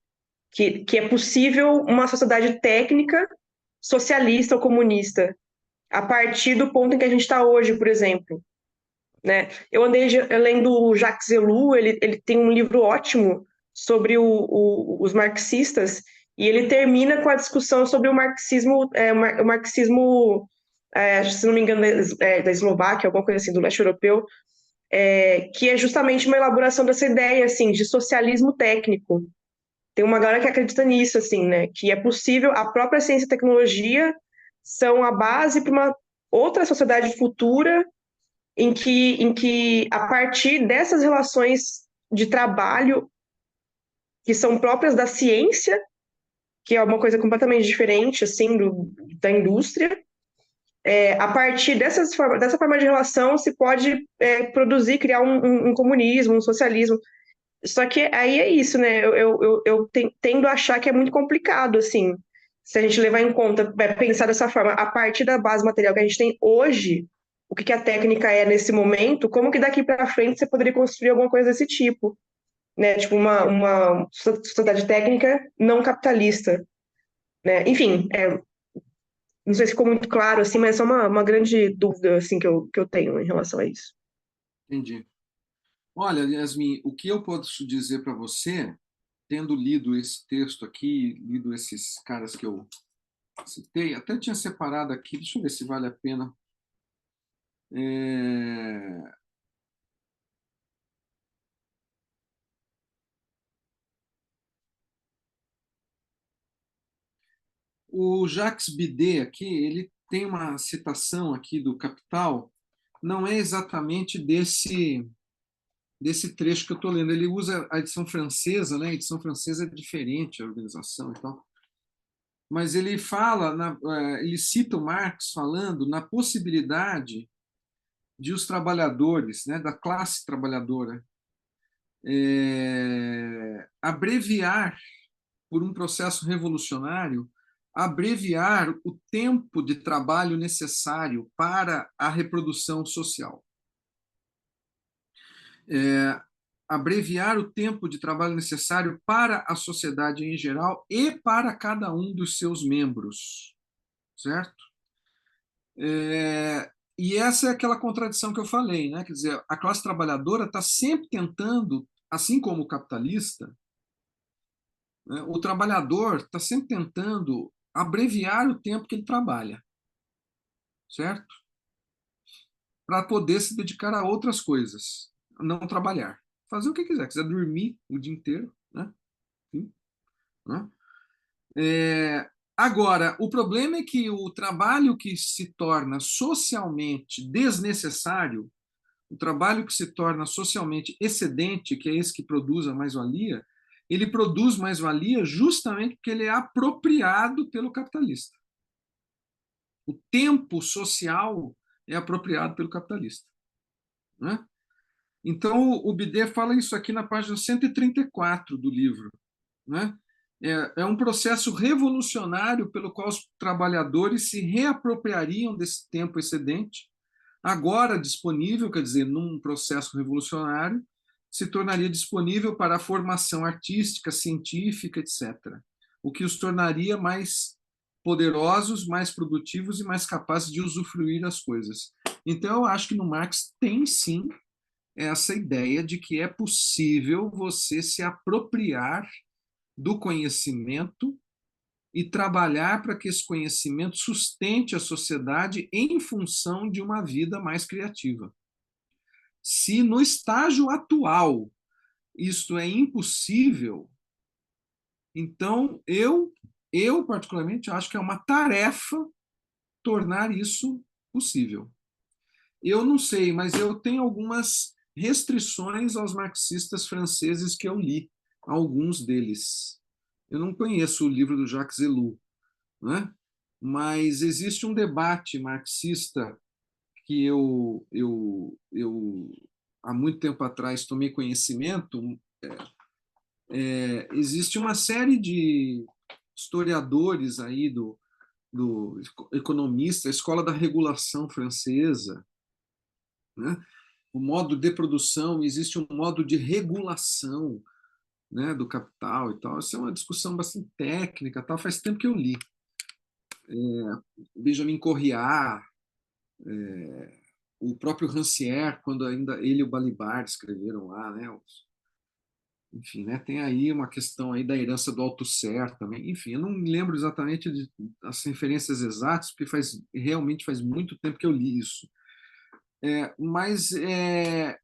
que é possível uma sociedade técnica socialista ou comunista a partir do ponto em que a gente está hoje, por exemplo, né? Eu andei lendo o Jacques Ellul, ele tem um livro ótimo sobre os marxistas, e ele termina com a discussão sobre o marxismo, o marxismo, se não me engano, da Eslováquia, alguma coisa assim, do leste europeu, que é justamente uma elaboração dessa ideia, assim, de socialismo técnico. Tem uma galera que acredita nisso, assim, né? Que é possível, a própria ciência e tecnologia são a base para uma outra sociedade futura em que, a partir dessas relações de trabalho que são próprias da ciência, que é uma coisa completamente diferente, assim, da indústria, a partir dessa forma de relação se pode produzir, criar um comunismo, um socialismo. Só que aí é isso, né? Eu tendo a achar que é muito complicado, assim, se a gente levar em conta, pensar dessa forma, a partir da base material que a gente tem hoje, o que a técnica é nesse momento, como que daqui para frente você poderia construir alguma coisa desse tipo, né? Tipo uma sociedade técnica não capitalista, né? Enfim, não sei se ficou muito claro, assim, mas é só uma grande dúvida, assim, que eu tenho em relação a isso. Entendi. Olha, Yasmin, o que eu posso dizer para você, tendo lido esse texto aqui, lido esses caras que eu citei, até tinha separado aqui, deixa eu ver se vale a pena. É... O Jacques Bidet aqui, ele tem uma citação aqui do Capital, não é exatamente desse trecho que eu estou lendo. Ele usa a edição francesa, né? A edição francesa é diferente, a organização e tal. Mas ele fala, ele cita o Marx falando na possibilidade de os trabalhadores, né, da classe trabalhadora, abreviar, por um processo revolucionário, abreviar o tempo de trabalho necessário para a reprodução social. Abreviar o tempo de trabalho necessário para a sociedade em geral e para cada um dos seus membros, certo? E essa é aquela contradição que eu falei, né? Quer dizer, a classe trabalhadora está sempre tentando, assim como o capitalista, né? O trabalhador está sempre tentando abreviar o tempo que ele trabalha, certo? Para poder se dedicar a outras coisas, não trabalhar. Fazer o que quiser dormir o dia inteiro, né? Enfim, né? Agora, o problema é que o trabalho que se torna socialmente desnecessário, o trabalho que se torna socialmente excedente, que é esse que produz a mais-valia, ele produz mais-valia justamente porque ele é apropriado pelo capitalista. O tempo social é apropriado pelo capitalista, né? Então, o Bidet fala isso aqui na página 134 do livro, né? é um processo revolucionário pelo qual os trabalhadores se reapropriariam desse tempo excedente, agora disponível, quer dizer, num processo revolucionário, se tornaria disponível para a formação artística, científica, etc., o que os tornaria mais poderosos, mais produtivos e mais capazes de usufruir das coisas. Então, eu acho que no Marx tem, sim, essa ideia de que é possível você se apropriar do conhecimento e trabalhar para que esse conhecimento sustente a sociedade em função de uma vida mais criativa. Se no estágio atual isto é impossível, então eu particularmente acho que é uma tarefa tornar isso possível. Eu não sei, mas eu tenho algumas restrições aos marxistas franceses que eu li, alguns deles. Eu não conheço o livro do Jacques Ellul, né? Mas existe um debate marxista que eu há muito tempo atrás tomei conhecimento. Existe uma série de historiadores aí do economista, a escola da regulação francesa, né? O modo de produção, existe um modo de regulação, né, do capital e tal. Isso é uma discussão bastante técnica, tal. Faz tempo que eu li. Benjamin Corriat, o próprio Rancière, quando ainda ele e o Balibar escreveram lá, né? Enfim, né? Tem aí uma questão aí da herança do Althusser também. Enfim, eu não me lembro exatamente das referências exatas, porque realmente faz muito tempo que eu li isso. Mas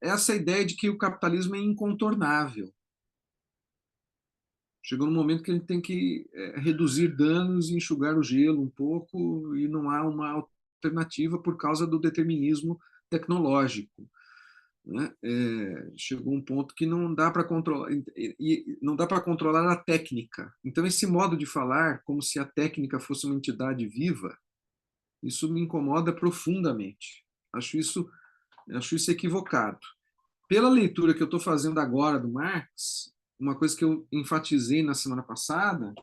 essa ideia de que o capitalismo é incontornável. Chegou no momento que a gente tem que reduzir danos e enxugar o gelo um pouco, e não há uma alternativa por causa do determinismo tecnológico, né? Chegou um ponto que não dá para controlar, e não dá para controlar a técnica. Então, esse modo de falar, como se a técnica fosse uma entidade viva, isso me incomoda profundamente. Acho isso equivocado. Pela leitura que eu estou fazendo agora do Marx, uma coisa que eu enfatizei na semana passada,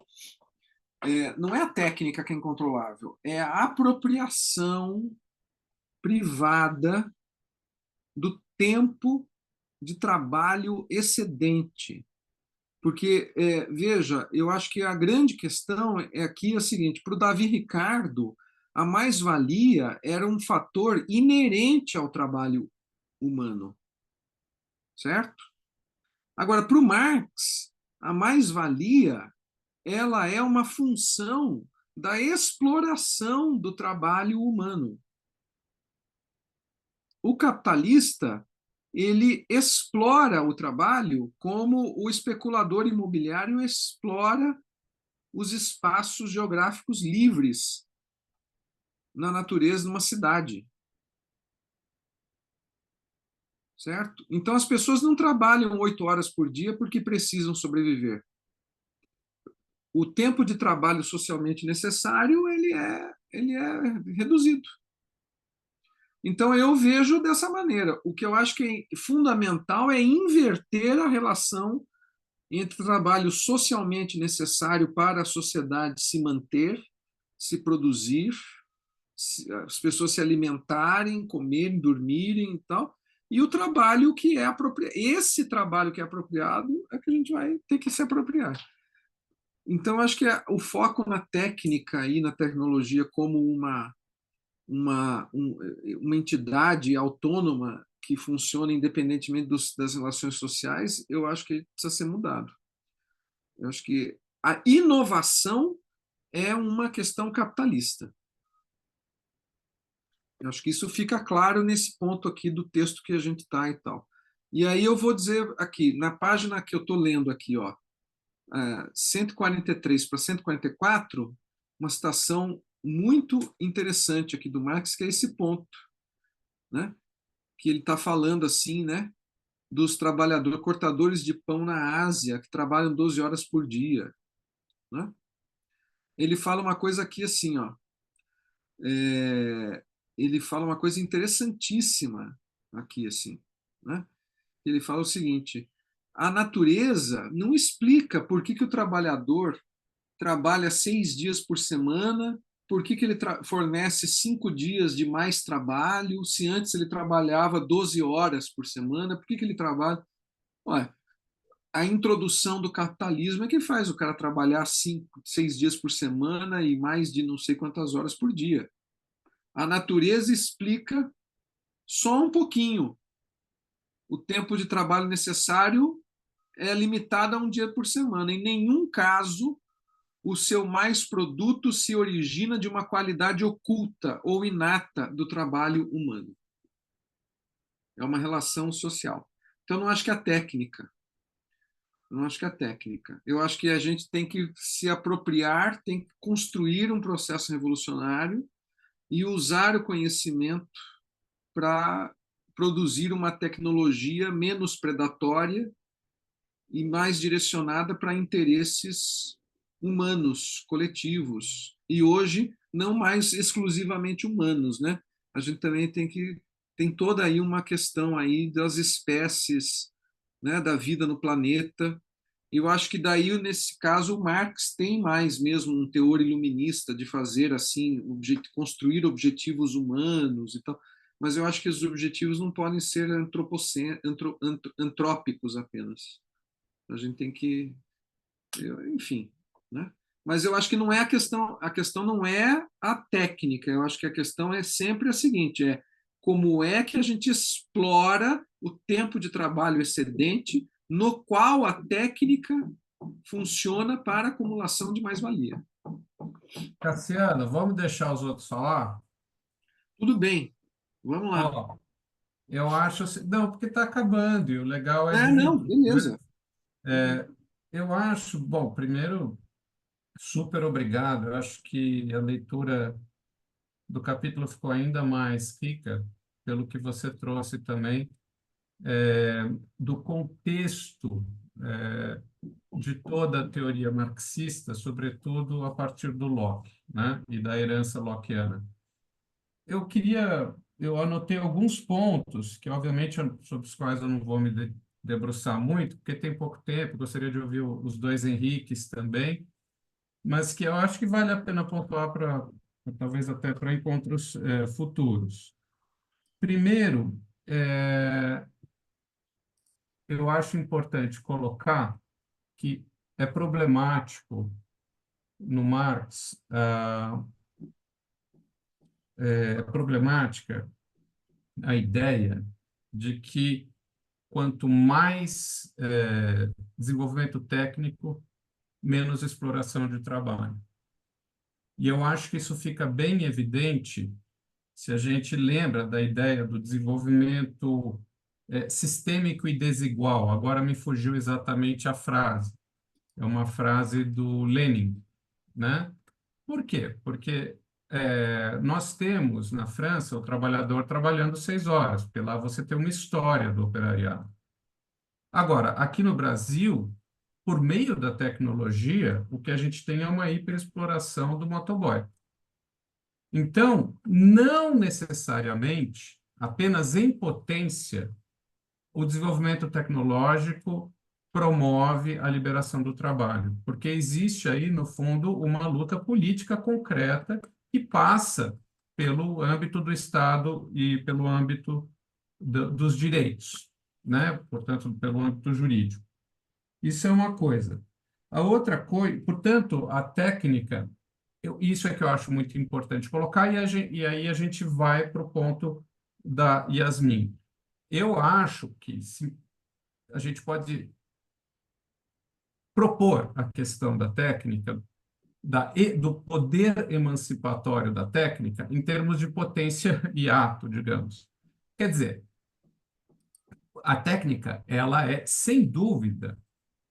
não é a técnica que é incontrolável, é a apropriação privada do tempo de trabalho excedente. Porque, veja, eu acho que a grande questão é aqui a seguinte: para o Davi Ricardo, a mais-valia era um fator inerente ao trabalho humano, certo? Agora, para o Marx, a mais-valia ela é uma função da exploração do trabalho humano. O capitalista, ele explora o trabalho como o especulador imobiliário explora os espaços geográficos livres na natureza de uma cidade. Certo? Então, as pessoas não trabalham 8 horas por dia porque precisam sobreviver. O tempo de trabalho socialmente necessário ele é reduzido. Então, eu vejo dessa maneira. O que eu acho que é fundamental é inverter a relação entre o trabalho socialmente necessário para a sociedade se manter, se produzir, as pessoas se alimentarem, comerem, dormirem e tal, e o trabalho que é apropriado. Esse trabalho que é apropriado é que a gente vai ter que se apropriar. Então, acho que o foco na técnica e na tecnologia como uma entidade autônoma que funciona independentemente das relações sociais, eu acho que precisa ser mudado. Eu acho que a inovação é uma questão capitalista. Eu acho que isso fica claro nesse ponto aqui do texto que a gente está e tal. E aí eu vou dizer aqui, na página que eu estou lendo aqui, ó, 143 para 144, uma citação muito interessante aqui do Marx, que é esse ponto, né? Que ele está falando assim, né? Dos trabalhadores, cortadores de pão na Ásia, que trabalham 12 horas por dia, né? Ele fala uma coisa aqui assim, ó, ele fala uma coisa interessantíssima aqui, assim, né? Ele fala o seguinte: a natureza não explica por que o trabalhador trabalha 6 dias por semana, por que ele fornece 5 dias de mais trabalho, se antes ele trabalhava 12 horas por semana, por que ele trabalha? Ué, a introdução do capitalismo é que faz o cara trabalhar 6 dias por semana e mais de não sei quantas horas por dia. A natureza explica só um pouquinho. O tempo de trabalho necessário é limitado a 1 dia por semana. Em nenhum caso o seu mais produto se origina de uma qualidade oculta ou inata do trabalho humano. É uma relação social. Então, não acho que é a técnica. Não acho que é a técnica. Eu acho que a gente tem que se apropriar, tem que construir um processo revolucionário e usar o conhecimento para produzir uma tecnologia menos predatória e mais direcionada para interesses humanos, coletivos. E hoje, não mais exclusivamente humanos, né? A gente também tem toda aí uma questão aí das espécies, né, da vida no planeta. Eu acho que daí, nesse caso, o Marx tem mais mesmo um teor iluminista de fazer assim, construir objetivos humanos e tal. Mas eu acho que os objetivos não podem ser antrópicos apenas. A gente tem que, enfim, né? Mas eu acho que não é a questão não é a técnica, eu acho que a questão é sempre a seguinte, é como é que a gente explora o tempo de trabalho excedente no qual a técnica funciona para acumulação de mais-valia. Cassiano, vamos deixar os outros falar? Tudo bem, vamos lá. Ó, eu acho assim, não, porque está acabando, e o legal é Não, dividir, né? beleza. Eu acho, bom, primeiro, super obrigado. Eu acho que a leitura do capítulo ficou ainda mais rica pelo que você trouxe também do contexto de toda a teoria marxista, sobretudo a partir do Locke, né, e da herança lockeana. Eu anotei alguns pontos que, obviamente, sobre os quais eu não vou me debruçar muito, porque tem pouco tempo, gostaria de ouvir os dois Henriques também, mas que eu acho que vale a pena pontuar para, talvez até para encontros futuros. Primeiro, eu acho importante colocar que é problemático no Marx, é problemática a ideia de que quanto mais desenvolvimento técnico, menos exploração de trabalho. E eu acho que isso fica bem evidente se a gente lembra da ideia do desenvolvimento sistêmico e desigual. Agora me fugiu exatamente a frase. É uma frase do Lenin, né? Por quê? Porque nós temos na França o trabalhador trabalhando 6 horas, porque lá você tem uma história do operariado. Agora, aqui no Brasil, por meio da tecnologia, o que a gente tem é uma hiperexploração do motoboy. Então, não necessariamente, apenas em potência, o desenvolvimento tecnológico promove a liberação do trabalho, porque existe aí, no fundo, uma luta política concreta que passa pelo âmbito do Estado e pelo âmbito dos direitos, né? Portanto, pelo âmbito jurídico. Isso é uma coisa. A outra coisa, portanto, a técnica, isso é que eu acho muito importante colocar, e aí a gente vai para o ponto da Yasmin. Eu acho que a gente pode propor a questão da técnica, do poder emancipatório da técnica, em termos de potência e ato, digamos. Quer dizer, a técnica, ela é, sem dúvida,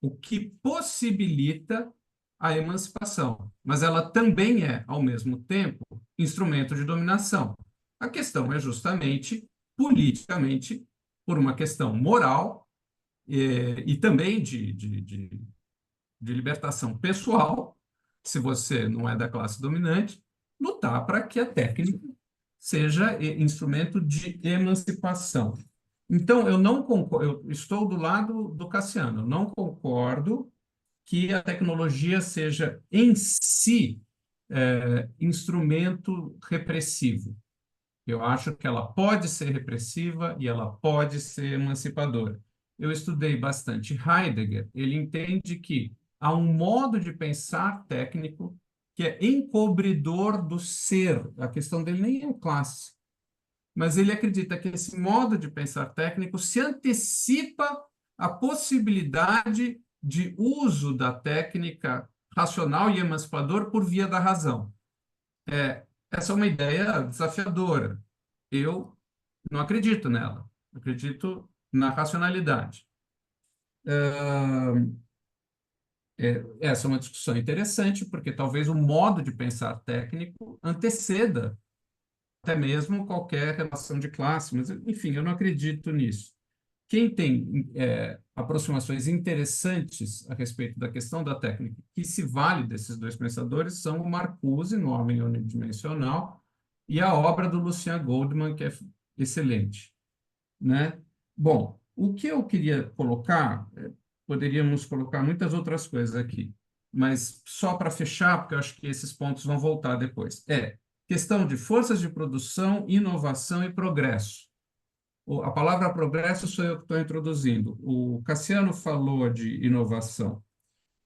o que possibilita a emancipação, mas ela também é, ao mesmo tempo, instrumento de dominação. A questão é justamente, politicamente, por uma questão moral e também de libertação pessoal, se você não é da classe dominante, lutar para que a técnica seja instrumento de emancipação. Então, eu não concordo, eu estou do lado do Cassiano, eu não concordo que a tecnologia seja em si instrumento repressivo. Eu acho que ela pode ser repressiva e ela pode ser emancipadora. Eu estudei bastante Heidegger, ele entende que há um modo de pensar técnico que é encobridor do ser. A questão dele nem é classe, mas ele acredita que esse modo de pensar técnico se antecipa à possibilidade de uso da técnica racional e emancipador por via da razão. Essa é uma ideia desafiadora. Eu não acredito nela. Acredito na racionalidade. Essa é uma discussão interessante, porque talvez o modo de pensar técnico anteceda até mesmo qualquer relação de classe, mas, enfim, eu não acredito nisso. Quem tem aproximações interessantes a respeito da questão da técnica, que se vale desses dois pensadores, são o Marcuse, no Homem Unidimensional, e a obra do Lucien Goldman, que é excelente, né? Bom, o que eu queria colocar, poderíamos colocar muitas outras coisas aqui, mas só para fechar, porque eu acho que esses pontos vão voltar depois. Questão de forças de produção, inovação e progresso. A palavra progresso sou eu que estou introduzindo. O Cassiano falou de inovação.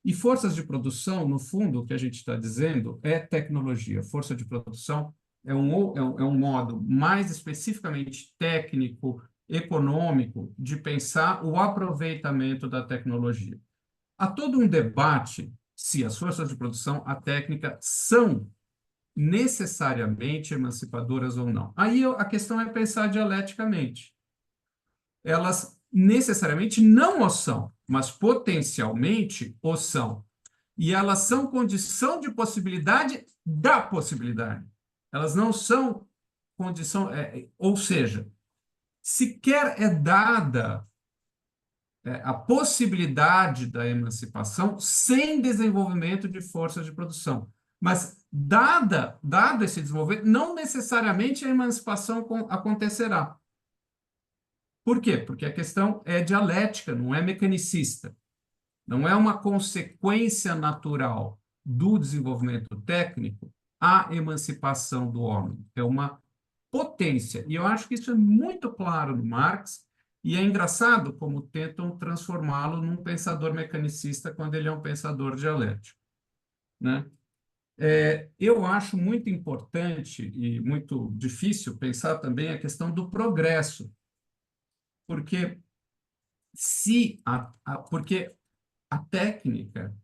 E forças de produção, no fundo, o que a gente está dizendo é tecnologia. Força de produção é um modo mais especificamente técnico, econômico, de pensar o aproveitamento da tecnologia. Há todo um debate se as forças de produção, a técnica, são necessariamente emancipadoras ou não. Aí a questão é pensar dialeticamente. Elas necessariamente não o são, mas potencialmente o são. E elas são condição de possibilidade da possibilidade. Elas não são condição, ou seja, sequer é dada a possibilidade da emancipação sem desenvolvimento de forças de produção. Mas, dado esse desenvolvimento, não necessariamente a emancipação acontecerá. Por quê? Porque a questão é dialética, não é mecanicista. Não é uma consequência natural do desenvolvimento técnico a emancipação do homem. É uma potência. E eu acho que isso é muito claro no Marx, e é engraçado como tentam transformá-lo num pensador mecanicista quando ele é um pensador dialético, né? Eu acho muito importante e muito difícil pensar também a questão do progresso, porque porque a técnica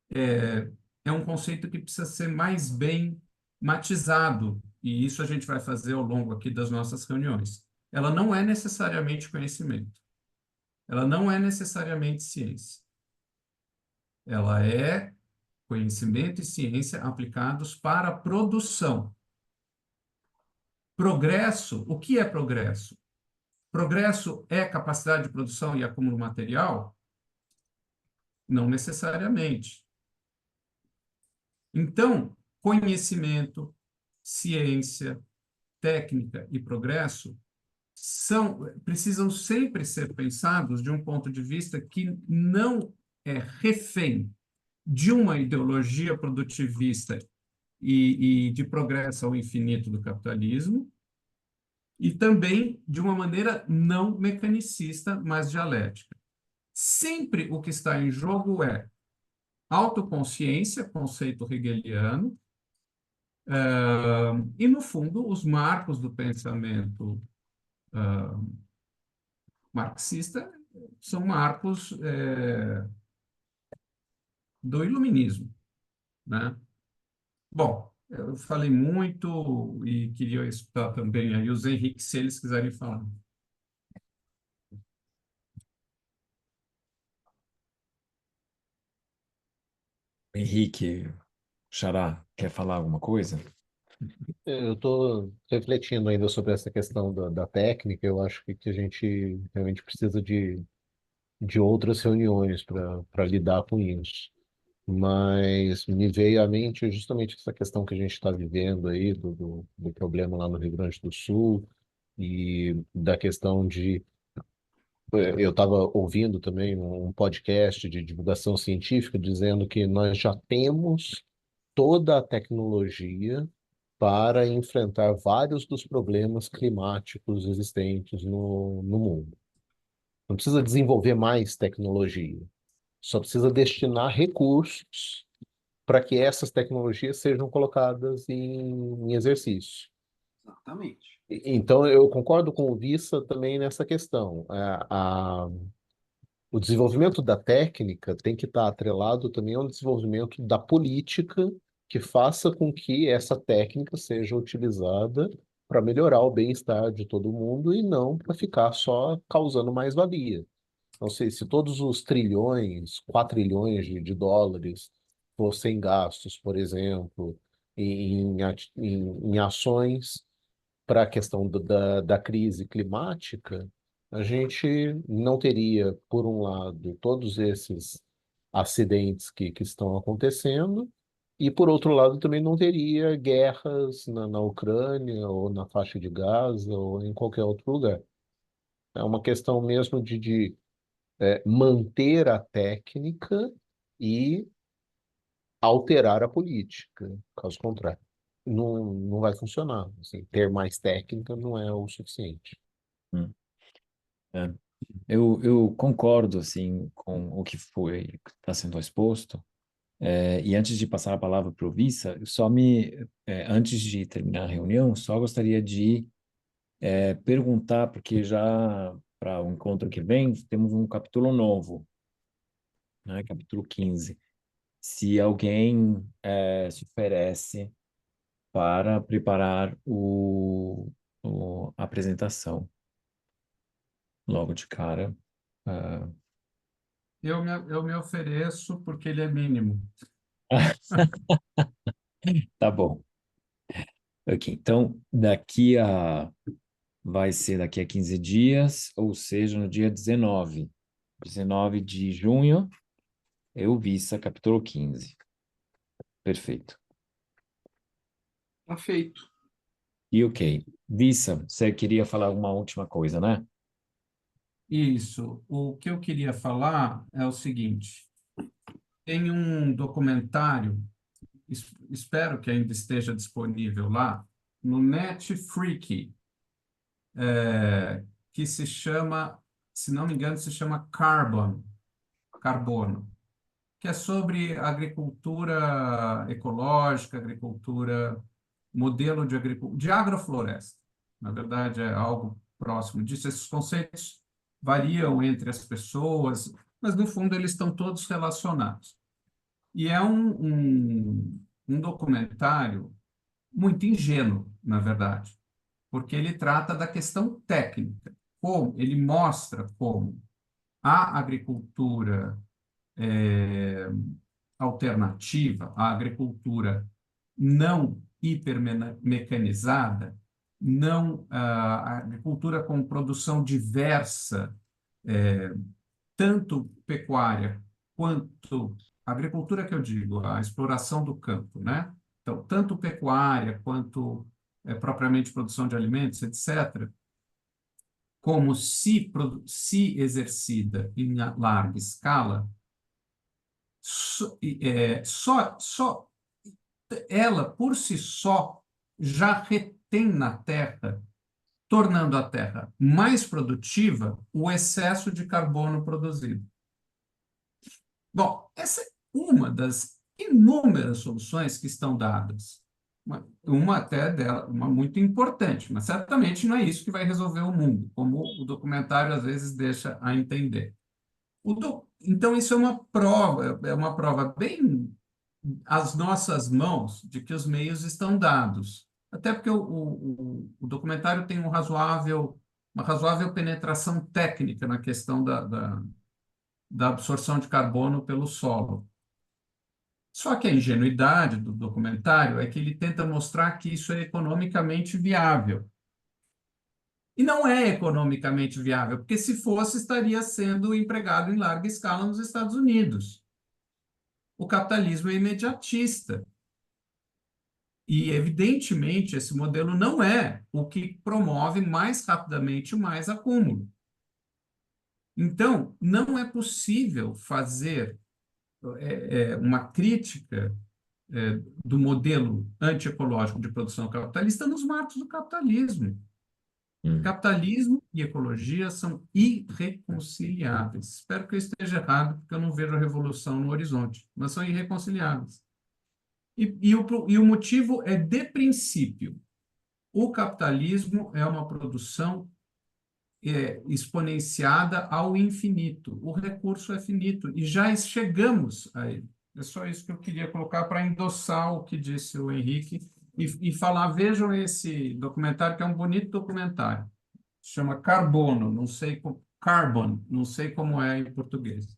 é um conceito que precisa ser mais bem matizado, e isso a gente vai fazer ao longo aqui das nossas reuniões. Ela não é necessariamente conhecimento. Ela não é necessariamente ciência. Ela é conhecimento e ciência aplicados para a produção. Progresso, o que é progresso? Progresso é capacidade de produção e acúmulo material? Não necessariamente. Então, conhecimento, ciência, técnica e progresso precisam sempre ser pensados de um ponto de vista que não é refém de uma ideologia produtivista e de progresso ao infinito do capitalismo, e também de uma maneira não mecanicista, mas dialética. Sempre o que está em jogo é autoconsciência, conceito hegeliano, e, no fundo, os marcos do pensamento marxista são marcos do iluminismo, né? Bom, eu falei muito e queria escutar também aí os Henrique, se eles quiserem falar. Henrique, Xará, quer falar alguma coisa? Eu estou refletindo ainda sobre essa questão da técnica. Eu acho que a gente realmente precisa de outras reuniões para lidar com isso. Mas me veio à mente justamente essa questão que a gente está vivendo aí, do problema lá no Rio Grande do Sul. e da questão de. Eu estava ouvindo também um podcast de divulgação científica dizendo que nós já temos toda a tecnologia para enfrentar vários dos problemas climáticos existentes no mundo. Não precisa desenvolver mais tecnologia, só precisa destinar recursos para que essas tecnologias sejam colocadas em exercício. Exatamente. Então, eu concordo com o Vissa também nessa questão. O desenvolvimento da técnica tem que estar atrelado também ao desenvolvimento da política que faça com que essa técnica seja utilizada para melhorar o bem-estar de todo mundo e não para ficar só causando mais-valia. Não sei se todos os trilhões, quatrilhões de dólares fossem gastos, por exemplo, em ações para a questão da crise climática, a gente não teria, por um lado, todos esses acidentes que estão acontecendo, e, por outro lado, também não teria guerras na Ucrânia, ou na faixa de Gaza, ou em qualquer outro lugar. É uma questão mesmo de manter a técnica e alterar a política. Caso contrário, não vai funcionar. Assim, ter mais técnica não é o suficiente. Hum. É. Eu concordo assim com o que está sendo exposto. E antes de passar a palavra para o Vissa, antes de terminar a reunião, só gostaria de perguntar, porque já para o encontro que vem temos um capítulo novo, né? Capítulo 15. Se alguém se oferece para preparar a apresentação logo de cara. Ah, Eu me ofereço porque ele é mínimo. tá bom. Ok, então vai ser daqui a 15 dias, ou seja, no dia 19 de junho, eu vi essa capítulo 15. Perfeito. Tá feito. E ok. Vissa, você queria falar uma última coisa, né? Isso. O que eu queria falar é o seguinte: tem um documentário, espero que ainda esteja disponível lá, no Netflix, que se chama, se não me engano, se chama Carbono, que é sobre agricultura ecológica, modelo de agrofloresta. Na verdade, é algo próximo disso. Esses conceitos variam entre as pessoas, mas, no fundo, eles estão todos relacionados. E é um documentário muito ingênuo, na verdade, porque ele trata da questão técnica, como ele mostra como a agricultura alternativa, a agricultura não hipermecanizada, não a agricultura com produção diversa, tanto pecuária quanto agricultura que eu digo, a exploração do campo, né? Então, tanto pecuária quanto propriamente produção de alimentos, etc., como se exercida em larga escala, só ela, por si só, já retém na terra, tornando a terra mais produtiva, o excesso de carbono produzido. Bom, essa é uma das inúmeras soluções que estão dadas. Uma até dela, uma muito importante, mas certamente não é isso que vai resolver o mundo, como o documentário às vezes deixa a entender. Então, isso é uma prova bem às nossas mãos de que os meios estão dados. Até porque o documentário tem uma razoável penetração técnica na questão da absorção de carbono pelo solo. Só que a ingenuidade do documentário é que ele tenta mostrar que isso é economicamente viável. E não é economicamente viável, porque se fosse, estaria sendo empregado em larga escala nos Estados Unidos. O capitalismo é imediatista. E, evidentemente, esse modelo não é o que promove mais rapidamente mais acúmulo. Então, não é possível fazer uma crítica do modelo antiecológico de produção capitalista nos marcos do capitalismo. Capitalismo e ecologia são irreconciliáveis. Espero que eu esteja errado, porque eu não vejo a revolução no horizonte, mas são irreconciliáveis. E o motivo é de princípio. O capitalismo é uma produção exponenciada ao infinito. O recurso é finito e já chegamos a ele. É só isso que eu queria colocar para endossar o que disse o Henrique e falar, vejam esse documentário, que é um bonito documentário. Se chama Carbono, não sei Carbon, não sei como é em português.